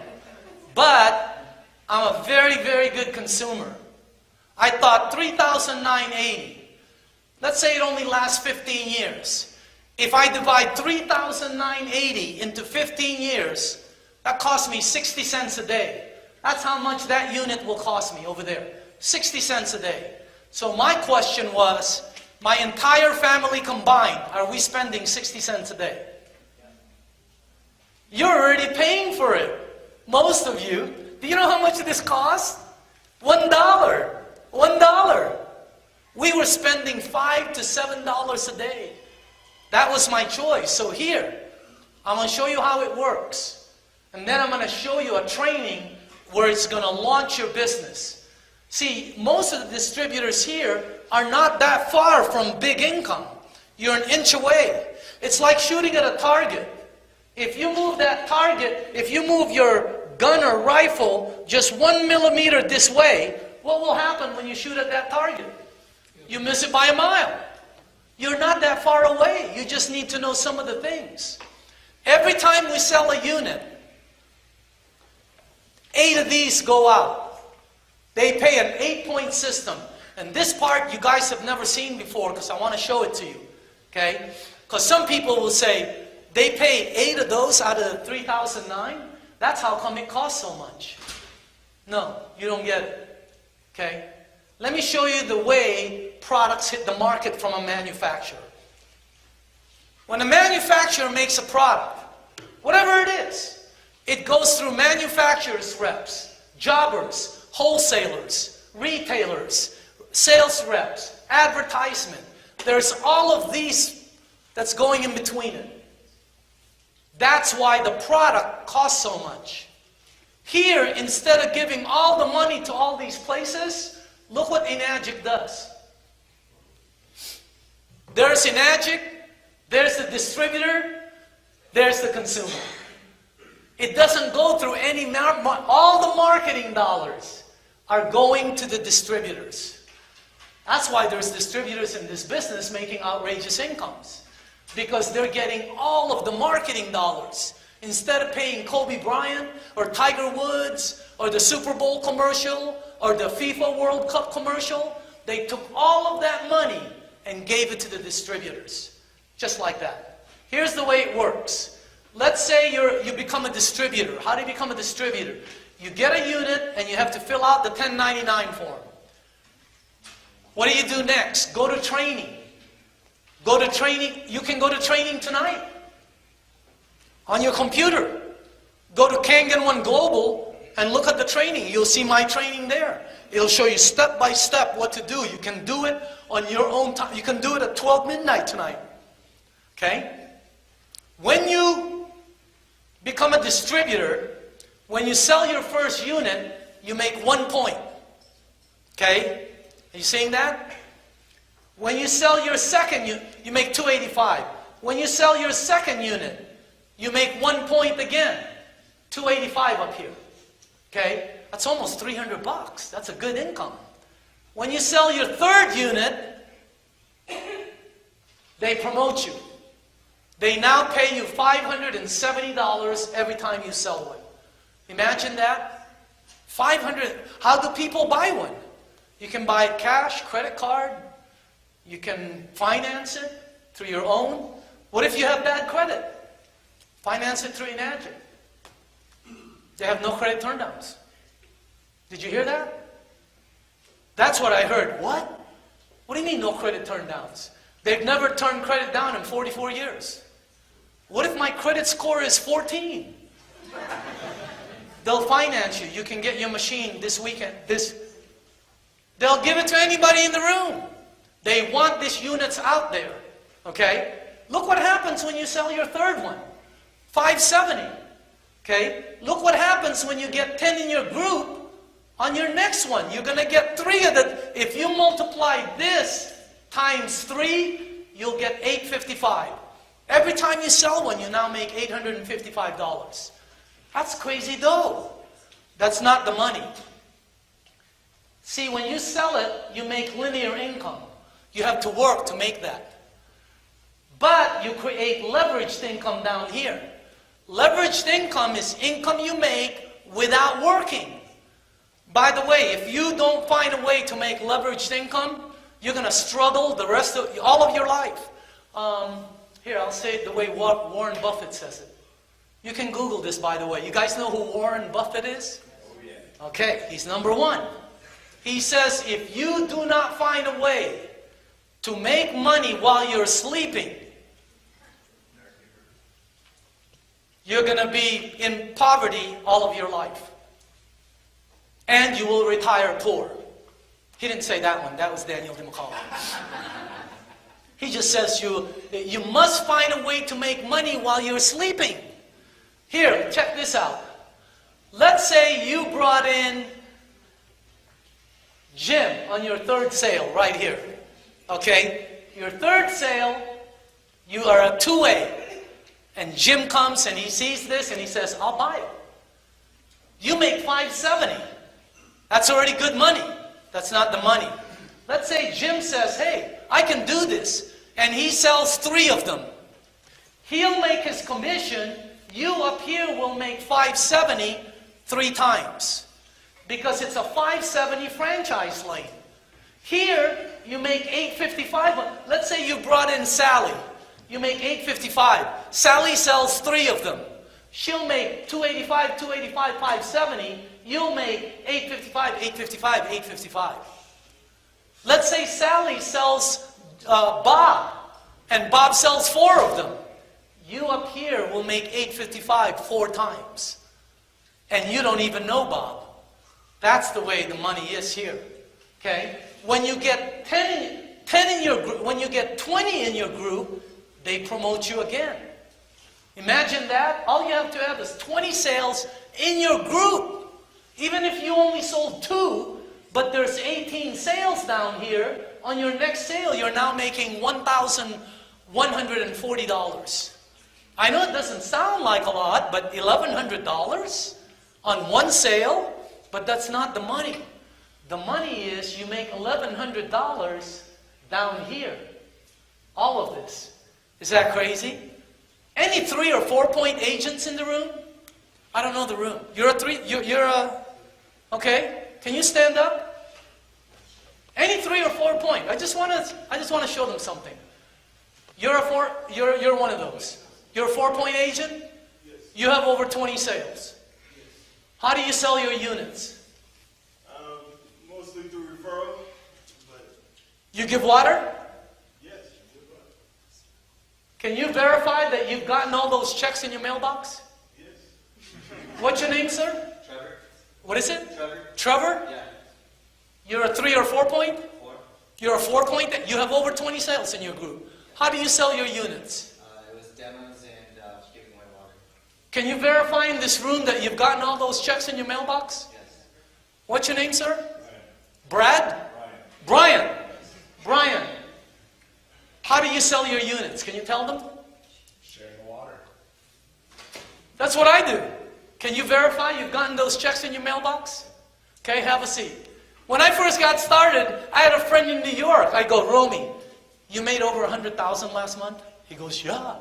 But I'm a very, very good consumer. I thought $3,980. Let's say it only lasts 15 years. If I divide $3,980 into 15 years, that costs me 60 cents a day. That's how much that unit will cost me over there. 60 cents a day. So my question was, my entire family combined, are we spending 60 cents a day? You're already paying for it. Most of you. Do you know how much this costs? $1. $1. We were spending $5 to $7 a day. That was my choice. So here, I'm going to show you how it works. And then I'm going to show you a training where it's going to launch your business. See, most of the distributors here are not that far from big income. You're an inch away. It's like shooting at a target. If you move that target, if you move your gun or rifle just 1 millimeter this way, what will happen when you shoot at that target? You miss it by a mile. You're not that far away. You just need to know some of the things. Every time we sell a unit, 8 of these go out. They pay an 8-point system. And this part you guys have never seen before because I want to show it to you. Okay? Because some people will say, they paid 8 of those out of the 3,009. That's how come it costs so much. No, you don't get it. Okay? Let me show you the way products hit the market from a manufacturer. When a manufacturer makes a product, whatever it is, it goes through manufacturers' reps, jobbers, wholesalers, retailers, sales reps, advertisement. There's all of these that's going in between it. That's why the product costs so much. Here, instead of giving all the money to all these places, look what Enagic does. There's Enagic, there's the distributor, there's the consumer. It doesn't go through any, all the marketing dollars are going to the distributors. That's why there's distributors in this business making outrageous incomes. Because they're getting all of the marketing dollars. Instead of paying Kobe Bryant or Tiger Woods or the Super Bowl commercial or the FIFA World Cup commercial, they took all of that money and gave it to the distributors. Just like that. Here's the way it works. Let's say you become a distributor. How do you become a distributor? You get a unit and you have to fill out the 1099 form. What do you do next? Go to training. Go to training. You can go to training tonight on your computer. Go to Kangen 1 Global and look at the training. You'll see my training there. It'll show you step by step what to do. You can do it on your own time. You can do it at 12 midnight tonight. Okay? When you become a distributor, when you sell your first unit, you make 1 point. Okay? Are you seeing that? When you sell your second unit, you make 285. When you sell your second unit, you make 1 point again. 285 up here. Okay? That's almost 300 bucks. That's a good income. When you sell your third unit, they promote you. They now pay you $570 every time you sell one. Imagine that. 500. How do people buy one? You can buy it cash, credit card. You can finance it through your own. What if you have bad credit? Finance it through Enagic. They have no credit turndowns. Did you hear that? That's what I heard. What? What do you mean no credit turndowns? They've never turned credit down in 44 years. What if my credit score is 14? They'll finance you. You can get your machine this weekend. They'll give it to anybody in the room. They want these units out there. Okay? Look what happens when you sell your third one. 570. Okay? Look what happens when you get 10 in your group. On your next one, you're going to get 3 of it. If you multiply this times 3, you'll get 855. Every time you sell one, you now make $855. That's crazy dough. That's not the money. See, when you sell it, you make linear income. You have to work to make that. But you create leveraged income down here. Leveraged income is income you make without working. By the way, if you don't find a way to make leveraged income, you're going to struggle the rest of all of your life. Here, I'll say it the way Warren Buffett says it. You can Google this, by the way. You guys know who Warren Buffett is? Oh, yeah. Okay, he's number 1. He says, if you do not find a way to make money while you're sleeping, you're going to be in poverty all of your life. And you will retire poor. He didn't say that one. That was Daniel Dimacale. He just says you must find a way to make money while you're sleeping. Here, check this out. Let's say you brought in Jim on your third sale right here. Okay? Your third sale, you are a 2A. And Jim comes and he sees this and he says, I'll buy it. You make $570. That's already good money. That's not the money. Let's say Jim says, hey, I can do this. And he sells 3 of them. He'll make his commission. You up here will make $570 3 times. Because it's a $570 franchise lane. Here, you make $855. Let's say you brought in Sally. You make $855. Sally sells 3 of them. She'll make $285, $285, $570. You'll make $855, $855, $855. Let's say Sally sells Bob, and Bob sells 4 of them. You up here will make $855 4 times. And you don't even know Bob. That's the way the money is here. Okay? When you get 10 in your group, when you get 20 in your group, they promote you again. Imagine that. All you have to have is 20 sales in your group. Even if you only sold 2, but there's 18 sales down here, on your next sale, you're now making $1,140. I know it doesn't sound like a lot, but $1,100 on one sale, but that's not the money. The money is you make $1,100 down here. All of this. Is that crazy? Any 3 or 4 point agents in the room? I don't know the room. You're a 3, you're a, okay? Can you stand up? Any 3 or 4 point. I just want to show them something. You're one of those. You're a 4-point agent? Yes. You have over 20 sales. Yes. How do you sell your units? Mostly through referral, but You give water? yes. Can you verify that you've gotten all those checks in your mailbox? Yes. What's your name, sir? Trevor? What is it? Trevor? Trevor? Yeah. You're a 3 or 4 point? 4. You're a 4 point? You have over 20 sales in your group. How do you sell your units? It was demos and giving away water. Can you verify in this room that you've gotten all those checks in your mailbox? Yes. What's your name, sir? Brad? Brian. Brian. How do you sell your units? Can you tell them? Sharing the water. That's what I do. Can you verify you've gotten those checks in your mailbox? Okay, have a seat. When I first got started, I had a friend in New York. I go, Romy, you made over 100,000 last month? He goes, yeah.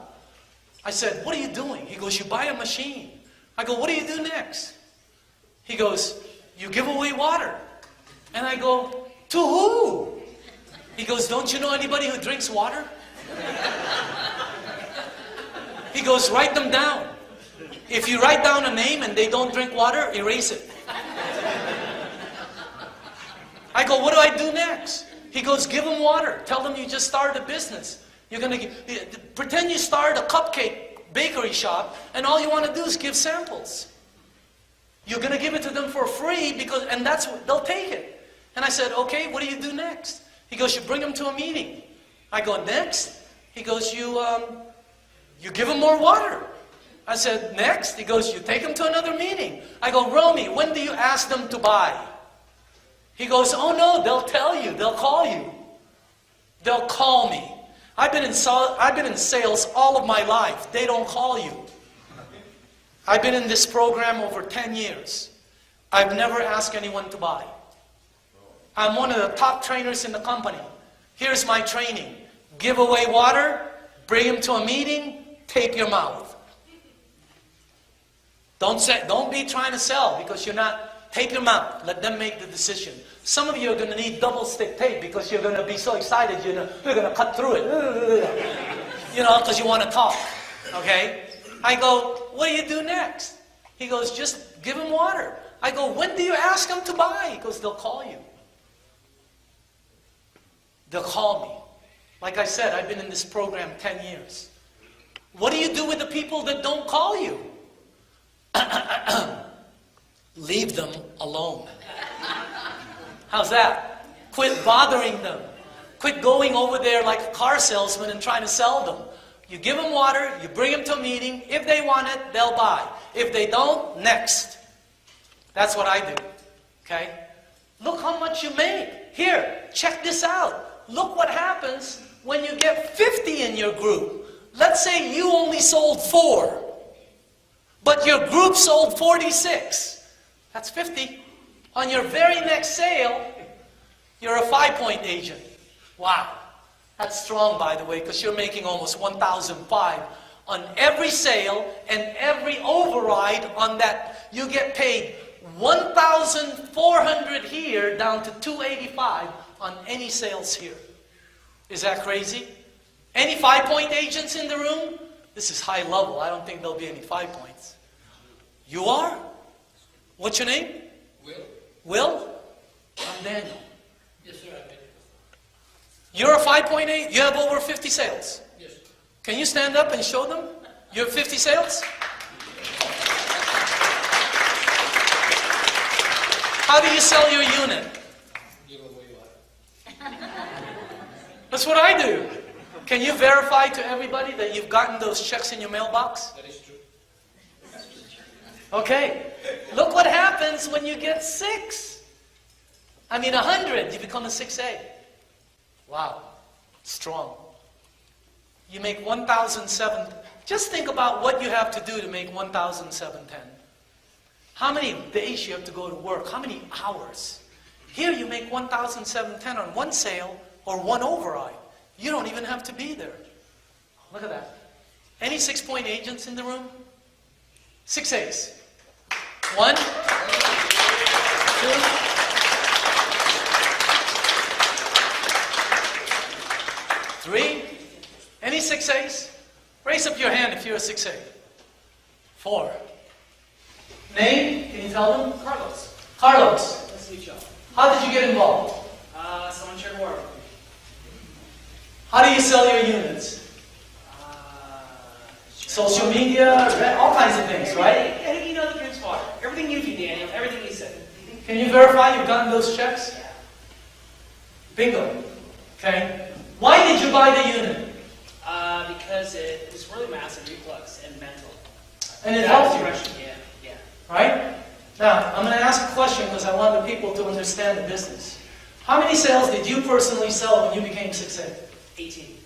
I said, what are you doing? He goes, you buy a machine. I go, what do you do next? He goes, you give away water. And I go, to who? He goes, don't you know anybody who drinks water? He goes, write them down. If you write down a name and they don't drink water, erase it. I go, what do I do next? He goes, give them water. Tell them you just started a business. You're going to pretend you started a cupcake bakery shop and all you want to do is give samples. You're going to give it to them for free because, and that's what, they'll take it. And I said, okay, what do you do next? He goes, you bring them to a meeting. I go, next? He goes, you give them more water. I said, next? He goes, you take them to another meeting. I go, Romy, when do you ask them to buy? He goes, oh no, they'll tell you, they'll call you. They'll call me. I've been in sales all of my life. They don't call you. I've been in this program over 10 years. I've never asked anyone to buy. I'm one of the top trainers in the company. Here's my training. Give away water, bring him to a meeting, tape your mouth. Don't be trying to sell because you're not, tape your mouth. Let them make the decision. Some of you are going to need double stick tape because you're going to be so excited you're going to cut through it. You know, because you want to talk. Okay? I go, what do you do next? He goes, just give him water. I go, when do you ask them to buy? He goes, they'll call you. They'll call me. Like I said, I've been in this program 10 years. What do you do with the people that don't call you? Leave them alone. How's that? Quit bothering them. Quit going over there like a car salesman and trying to sell them. You give them water, you bring them to a meeting. If they want it, they'll buy. If they don't, next. That's what I do. Okay? Look how much you made. Here, check this out. Look what happens when you get 50 in your group. Let's say you only sold 4, but your group sold 46. That's 50. On your very next sale, you're a 5-point agent. Wow. That's strong, by the way, because you're making almost 1,005 on every sale and every override on that. You get paid 1,400 here down to 285 on any sales here. Is that crazy? Any 5-point agents in the room? This is high level. I don't think there'll be any 5 points. You are? What's your name? Will? Will? I'm Daniel. Yes, sir, I've been. You're a 5-point agent? You have over 50 sales? Yes. Can you stand up and show them? You have 50 sales? How do you sell your unit? Give away water. That's what I do. Can you verify to everybody that you've gotten those checks in your mailbox? That is true. Okay. Look what happens when you get 6. 100. You become a 6A. Wow. Strong. You make 1,007. Just think about what you have to do to make 1,710. How many days you have to go to work? How many hours? Here you make 1,710 on one sale or one override. You don't even have to be there. Look at that. Any 6-point agents in the room? 6As. 1, 2, 3, Any 6As? Raise up your hand if you're a 6A. 4. Name? Can you tell them? Carlos. Carlos. Nice to meet you. How did you get involved? Someone shared more. How do you sell your units? Social media, all kinds of things, right? I think you know the drinks water. Everything you do, Daniel. Everything you said. Can you verify you've gotten those checks? Bingo. Okay. Why did you buy the unit? Because it was really massive reflux and mental. And it helped you, Yeah. right? Now, I'm going to ask a question because I want the people to understand the business. How many sales did you personally sell when you became 6A? 18.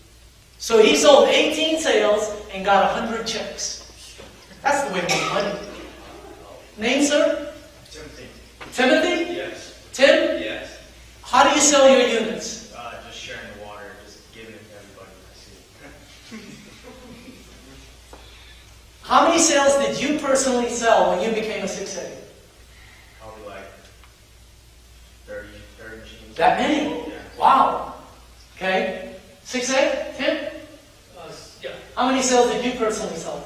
So he sold 18 sales and got 100 checks. That's the way to make money. Name, sir? Timothy. Timothy? Yes. Tim? Yes. How do you sell your units? Just sharing the water, just giving it to everybody I see. How many sales did you personally sell when you became a 6A? Probably like 30 machines. That many? Yeah. Wow. Okay. 6A? Tim? Yeah. How many sales did you personally sell?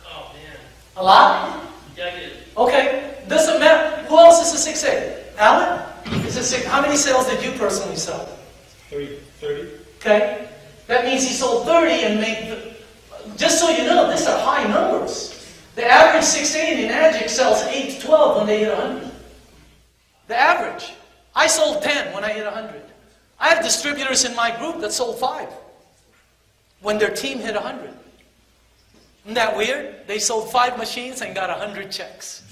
Oh, man. A lot? Yeah, I did. Okay. Doesn't matter. Who else is a 6A? Alan? Is a 6. How many sales did you personally sell? 30. Okay. That means he sold 30 and made... Just so you know, these are high numbers. The average 6A in Enagic sells 8 to 12 when they hit 100. The average. I sold 10 when I hit 100. I have distributors in my group that sold 5 when their team hit 100. Isn't that weird? They sold 5 machines and got 100 checks.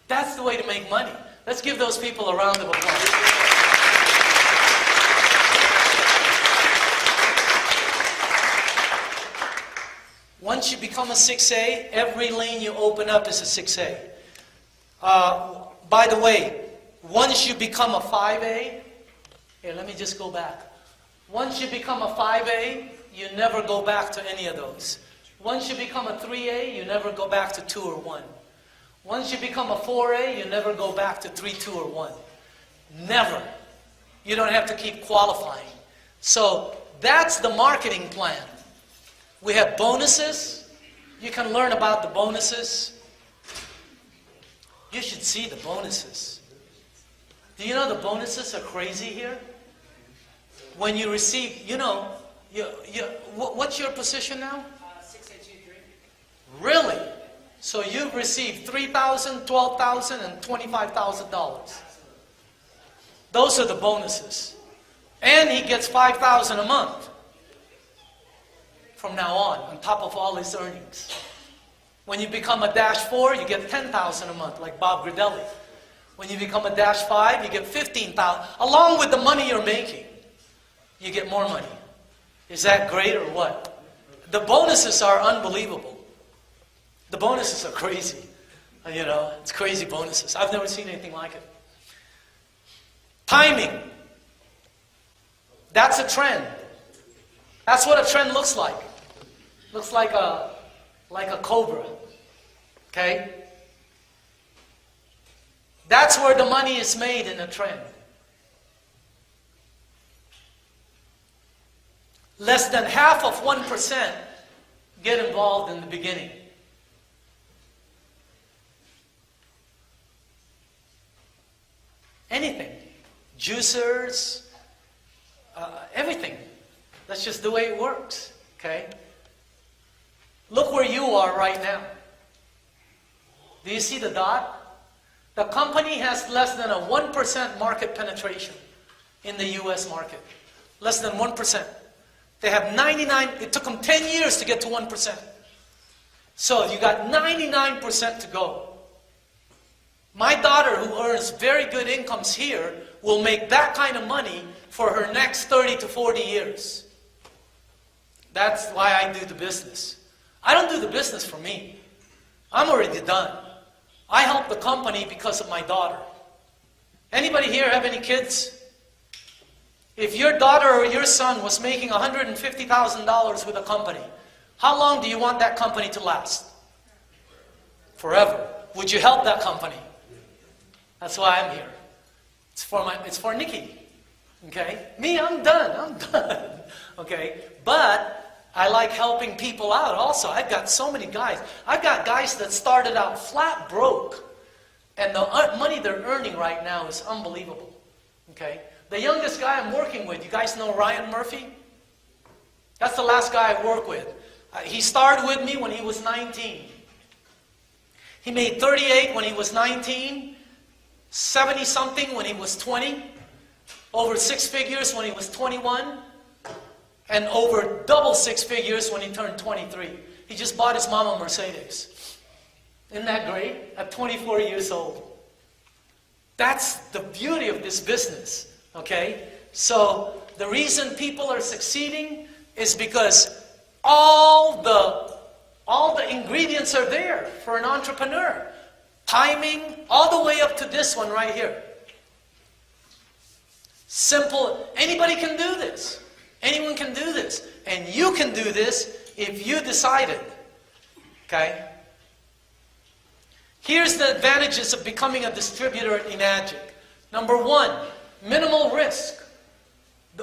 That's the way to make money. Let's give those people a round of applause. Once you become a 6A, every lane you open up is a 6A. By the way, once you become a 5A, here, let me just go back. Once you become a 5A, you never go back to any of those. Once you become a 3A, you never go back to 2 or 1. Once you become a 4A, you never go back to 3, 2, or 1. Never. You don't have to keep qualifying. So that's the marketing plan. We have bonuses. You can learn about the bonuses. You should see the bonuses. Do you know the bonuses are crazy here? When you receive, what's your position now? 6823. Really? So you've received $3,000, $12,000, and $25,000. Those are the bonuses. And he gets $5,000 a month from now on top of all his earnings. When you become a -4, you get $10,000 a month, like Bob Gridelli. When you become a -5, you get $15,000. Along with the money you're making, you get more money. Is that great or what? The bonuses are unbelievable. The bonuses are crazy. It's crazy bonuses. I've never seen anything like it. Timing. That's a trend. That's what a trend looks like. Looks like a cobra. Okay? That's where the money is made in a trend. Less than half of 1% get involved in the beginning. Anything. Juicers, everything. That's just the way it works. Okay? Look where you are right now. Do you see the dot? The company has less than a 1% market penetration in the US market. Less than 1%. They have 99, it took them 10 years to get to 1%. So you got 99% to go. My daughter, who earns very good incomes here, will make that kind of money for her next 30 to 40 years. That's why I do the business. I don't do the business for me. I'm already done. I help the company because of my daughter. Anybody here have any kids? If your daughter or your son was making $150,000 with a company, how long do you want that company to last? Forever. Would you help that company? That's why I'm here. It's for Nikki. Okay? Me, I'm done. okay? But I like helping people out also. I've got so many guys. I've got guys that started out flat broke, and the money they're earning right now is unbelievable, okay? The youngest guy I'm working with, you guys know Ryan Murphy? That's the last guy I work with. He started with me when he was 19. He made 38 when he was 19, 70-something when he was 20, over 6 figures when he was 21, and over double 6 figures when he turned 23. He just bought his mom a Mercedes. Isn't that great? At 24 years old. That's the beauty of this business, okay? So the reason people are succeeding is because all the ingredients are there for an entrepreneur. Timing, all the way up to this one right here. Simple. Anybody can do this. Anyone can do this. And you can do this if you decided. Okay? Here's the advantages of becoming a distributor at Enagic. Number one, minimal risk.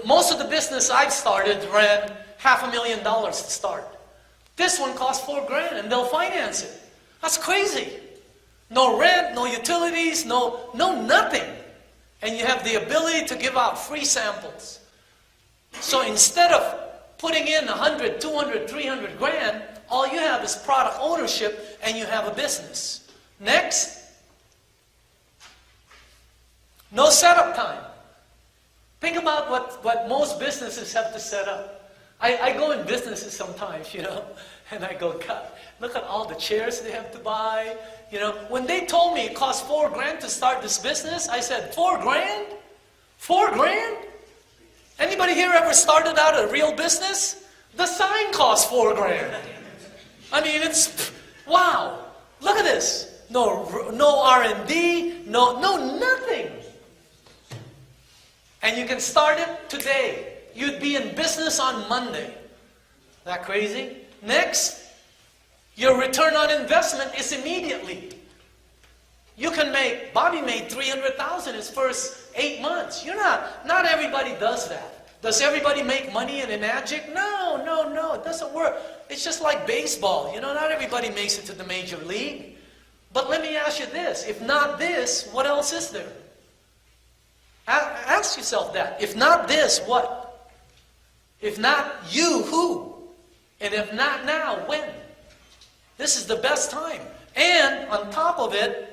Most of the business I've started ran $500,000 to start. This one costs $4,000 and they'll finance it. That's crazy. No rent, no utilities, no nothing. And you have the ability to give out free samples. So instead of putting in 100, 200, 300 grand, all you have is product ownership and you have a business. Next, no setup time. Think about what most businesses have to set up. I go in businesses sometimes, and I go, God, look at all the chairs they have to buy. When they told me it cost $4,000 to start this business, I said, $4,000? $4,000? Anybody here ever started out a real business? The sign costs $4,000. I mean, it's, wow. Look at this. No R&D, no nothing. And you can start it today. You'd be in business on Monday. That crazy? Next, your return on investment is immediately. You can make, Bobby made $300,000 his first 8 months. Not everybody does that. Does everybody make money in Enagic? No, it doesn't work. It's just like baseball. Not everybody makes it to the major league. But let me ask you this. If not this, what else is there? Ask yourself that. If not this, what? If not you, who? And if not now, when? This is the best time. And on top of it,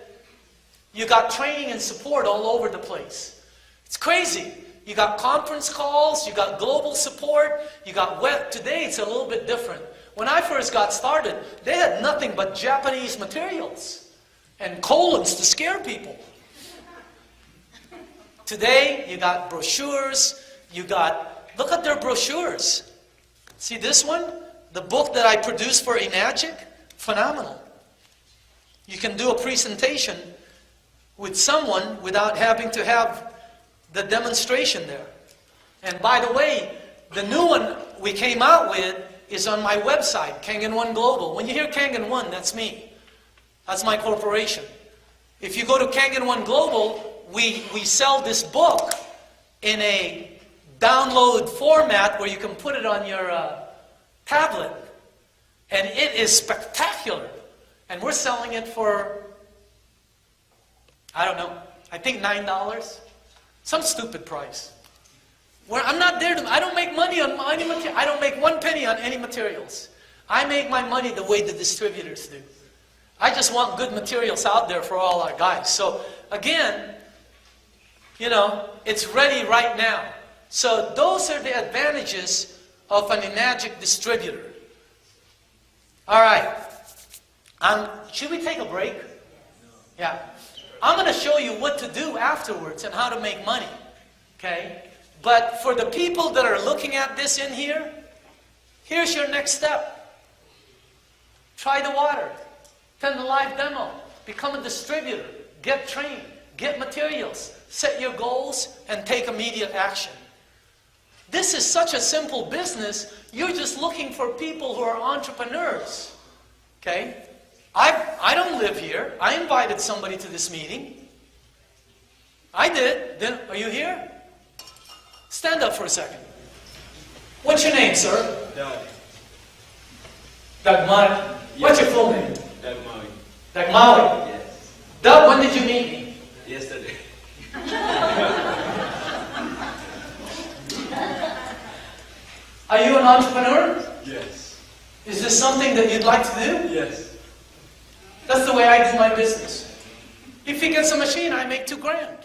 you got training and support all over the place. It's crazy. You got conference calls, you got global support, you got web. Today it's a little bit different. When I first got started, they had nothing but Japanese materials and colons to scare people. Today, you got brochures, look at their brochures. See this one? The book that I produced for Enagic? Phenomenal. You can do a presentation with someone without having to have the demonstration there. And by the way, the new one we came out with is on my website, Kangen One Global. When you hear Kangen One, that's me. That's my corporation. If you go to Kangen One Global, we sell this book in a download format where you can put it on your tablet. And it is spectacular. And we're selling it for, I don't know, I think $9. Some stupid price. I'm not there I don't make money on any material. I don't make 1 penny on any materials. I make my money the way the distributors do. I just want good materials out there for all our guys. So again, it's ready right now. So those are the advantages of an Enagic distributor. All right. Should we take a break? Yeah. I'm going to show you what to do afterwards and how to make money. Okay? But for the people that are looking at this in here, here's your next step. Try the water. Attend the live demo. Become a distributor. Get trained. Get materials. Set your goals and take immediate action. This is such a simple business. You're just looking for people who are entrepreneurs. Okay? I don't live here. I invited somebody to this meeting. I did. Then, are you here? Stand up for a second. What's your name, sir? Doug. Doug Mike. What's your full name? Doug Murray. Doug Maui. Yes. Doug, when did you meet me? Yesterday. Are you an entrepreneur? Yes. Is this something that you'd like to do? Yes. That's the way I do my business. If he gets a machine, I make $2,000.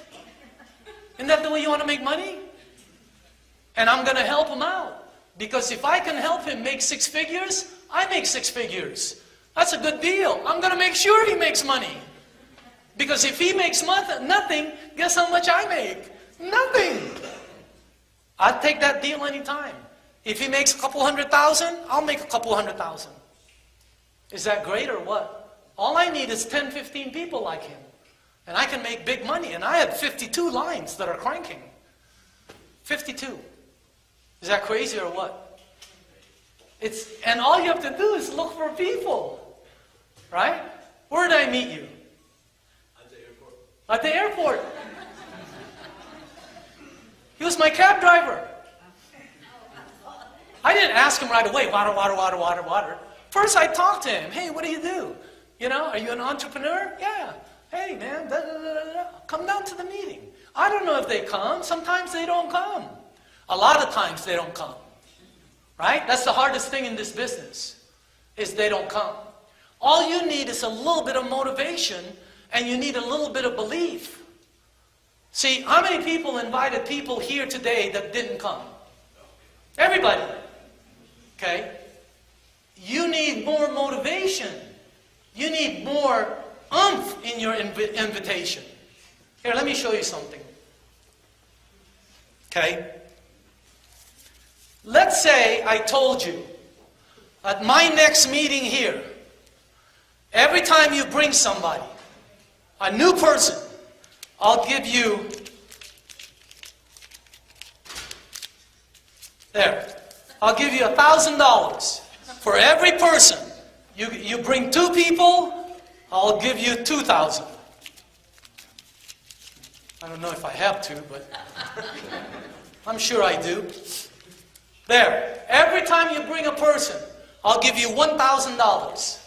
Isn't that the way you want to make money? And I'm going to help him out. Because if I can help him make 6 figures, I make 6 figures. That's a good deal. I'm going to make sure he makes money. Because if he makes nothing, guess how much I make? Nothing. I'd take that deal anytime. If he makes a couple $100,000, I'll make a couple $100,000. Is that great or what? All I need is 10, 15 people like him. And I can make big money. And I have 52 lines that are cranking. 52. Is that crazy or what? And all you have to do is look for people. Right? Where did I meet you? At the airport. At the airport. He was my cab driver. I didn't ask him right away, water. First I talked to him. Hey, what do you do? You know, are you an entrepreneur? Yeah. Hey, man, come down to the meeting. I don't know if they come. Sometimes they don't come. A lot of times they don't come. Right? That's the hardest thing in this business, is they don't come. All you need is a little bit of motivation, and you need a little bit of belief. See, how many people invited people here today that didn't come? Everybody. Okay? You need more motivation. You need more oomph in your invitation. Here, let me show you something. Okay? Let's say I told you at my next meeting here, every time you bring somebody, a new person, I'll give you, I'll give you $1,000 for every person. You bring 2 people, I'll give you $2,000. I don't know if I have to, but I'm sure I do. There. Every time you bring a person, I'll give you $1,000.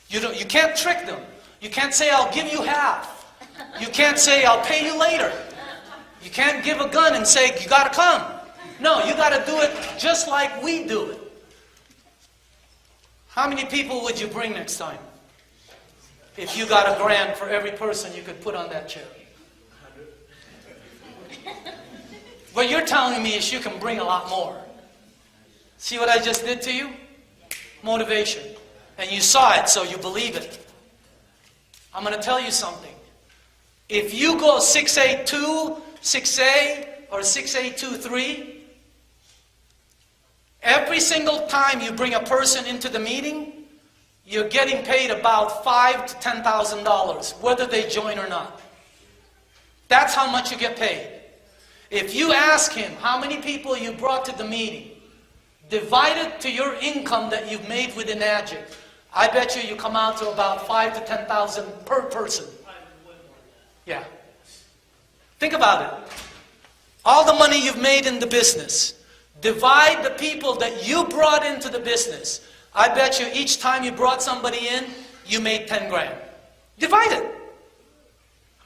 You can't trick them. You can't say, I'll give you half. You can't say, I'll pay you later. You can't give a gun and say, you got to come. No, you got to do it just like we do it. How many people would you bring next time? If you got $1,000 for every person you could put on that chair. What you're telling me is you can bring a lot more. See what I just did to you? Motivation. And you saw it, so you believe it. I'm going to tell you something. If you go 6A2, 6A, or 6A23, every single time you bring a person into the meeting, you're getting paid about $5,000 to $10,000, whether they join or not. That's how much you get paid. If you ask him how many people you brought to the meeting, divided to your income that you've made with Enagic, I bet you come out to about $5,000 to $10,000 per person. Yeah. Think about it. All the money you've made in the business, divide the people that you brought into the business. I bet you each time you brought somebody in, you made 10 grand. Divide it.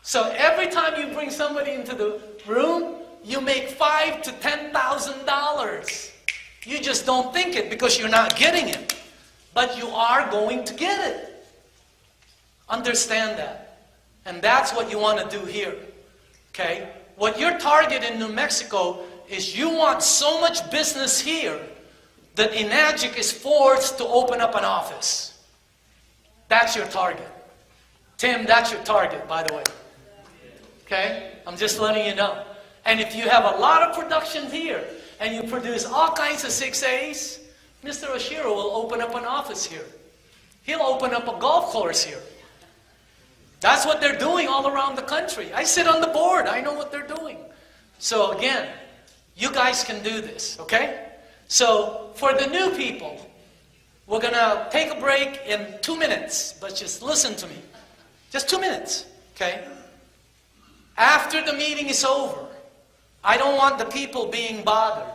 So every time you bring somebody into the room, you make $5,000 to $10,000. You just don't think it because you're not getting it. But you are going to get it. Understand that. And that's what you want to do here. Okay? What your target in New Mexico is, you want so much business here that Enagic is forced to open up an office. That's your target. Tim, that's your target, by the way. Okay? I'm just letting you know. And if you have a lot of production here, and you produce all kinds of 6As, Mr. Oshiro will open up an office here. He'll open up a golf course here. That's what they're doing all around the country. I sit on the board. I know what they're doing. So again, you guys can do this, okay? So for the new people, we're going to take a break in 2 minutes, but just listen to me. Just 2 minutes, okay? After the meeting is over, I don't want the people being bothered.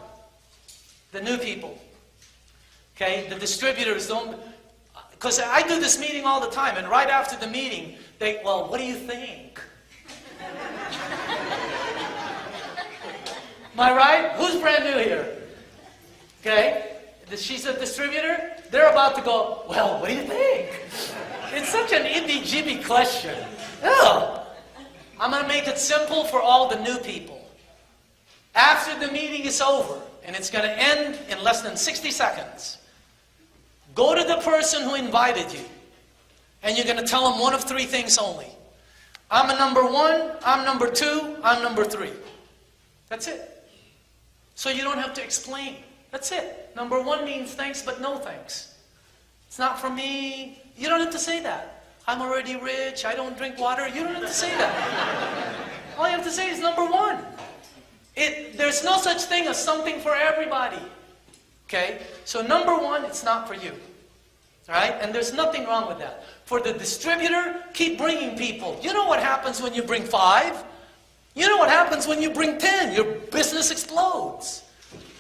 The new people. Okay? The distributors don't... Because I do this meeting all the time, and right after the meeting, they, well, what do you think? Am I right? Who's brand new here? Okay? She's a distributor. They're about to go, well, what do you think? It's such an itty-jibby question. Ugh. I'm going to make it simple for all the new people. After the meeting is over, and it's going to end in less than 60 seconds, go to the person who invited you, and you're going to tell them one of three things only. I'm a number one, I'm number two, I'm number three. That's it. So you don't have to explain. That's it. Number one means thanks, but no thanks. It's not for me. You don't have to say that. I'm already rich, I don't drink water. You don't have to say that. All you have to say is number one. There's no such thing as something for everybody. Okay? So number one, it's not for you. All right? And there's nothing wrong with that. For the distributor, keep bringing people. You know what happens when you bring 5? You know what happens when you bring 10? Your business explodes.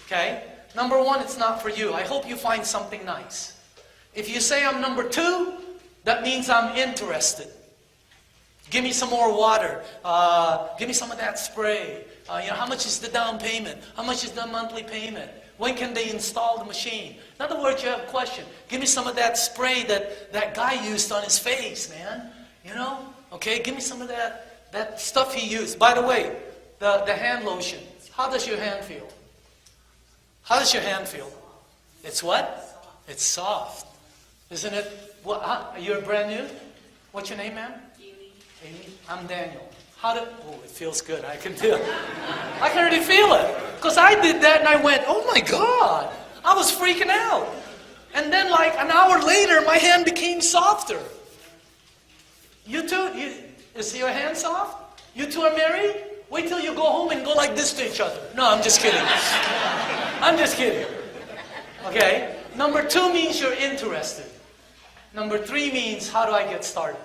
Okay? Number one, it's not for you. I hope you find something nice. If you say I'm number 2, that means I'm interested. Give me some more water. Give me some of that spray. How much is the down payment? How much is the monthly payment? When can they install the machine? In other words, you have a question. Give me some of that spray that guy used on his face, man. You know? Okay, give me some of that stuff he used. By the way, the hand lotion. How does your hand feel? How does your hand feel? It's what? It's soft. Isn't it? You're brand new? What's your name, ma'am? Amy. I'm Daniel. Oh, it feels good. I can feel it. I can already feel it. Because I did that and I went, oh my God. I was freaking out. And then like an hour later, my hand became softer. You too? Is your hand soft? You two are married? Wait till you go home and go like this to each other. No, I'm just kidding. I'm just kidding. Okay? Number 2 means you're interested. Number 3 means, how do I get started?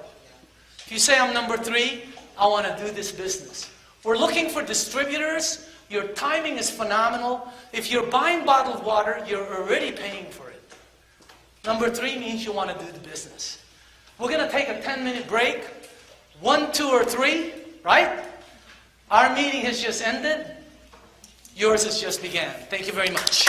If you say I'm number 3, I want to do this business. We're looking for distributors. Your timing is phenomenal. If you're buying bottled water, you're already paying for it. Number 3 means you want to do the business. We're going to take a 10-minute break. 1, 2, or 3, right? Our meeting has just ended. Yours has just began. Thank you very much.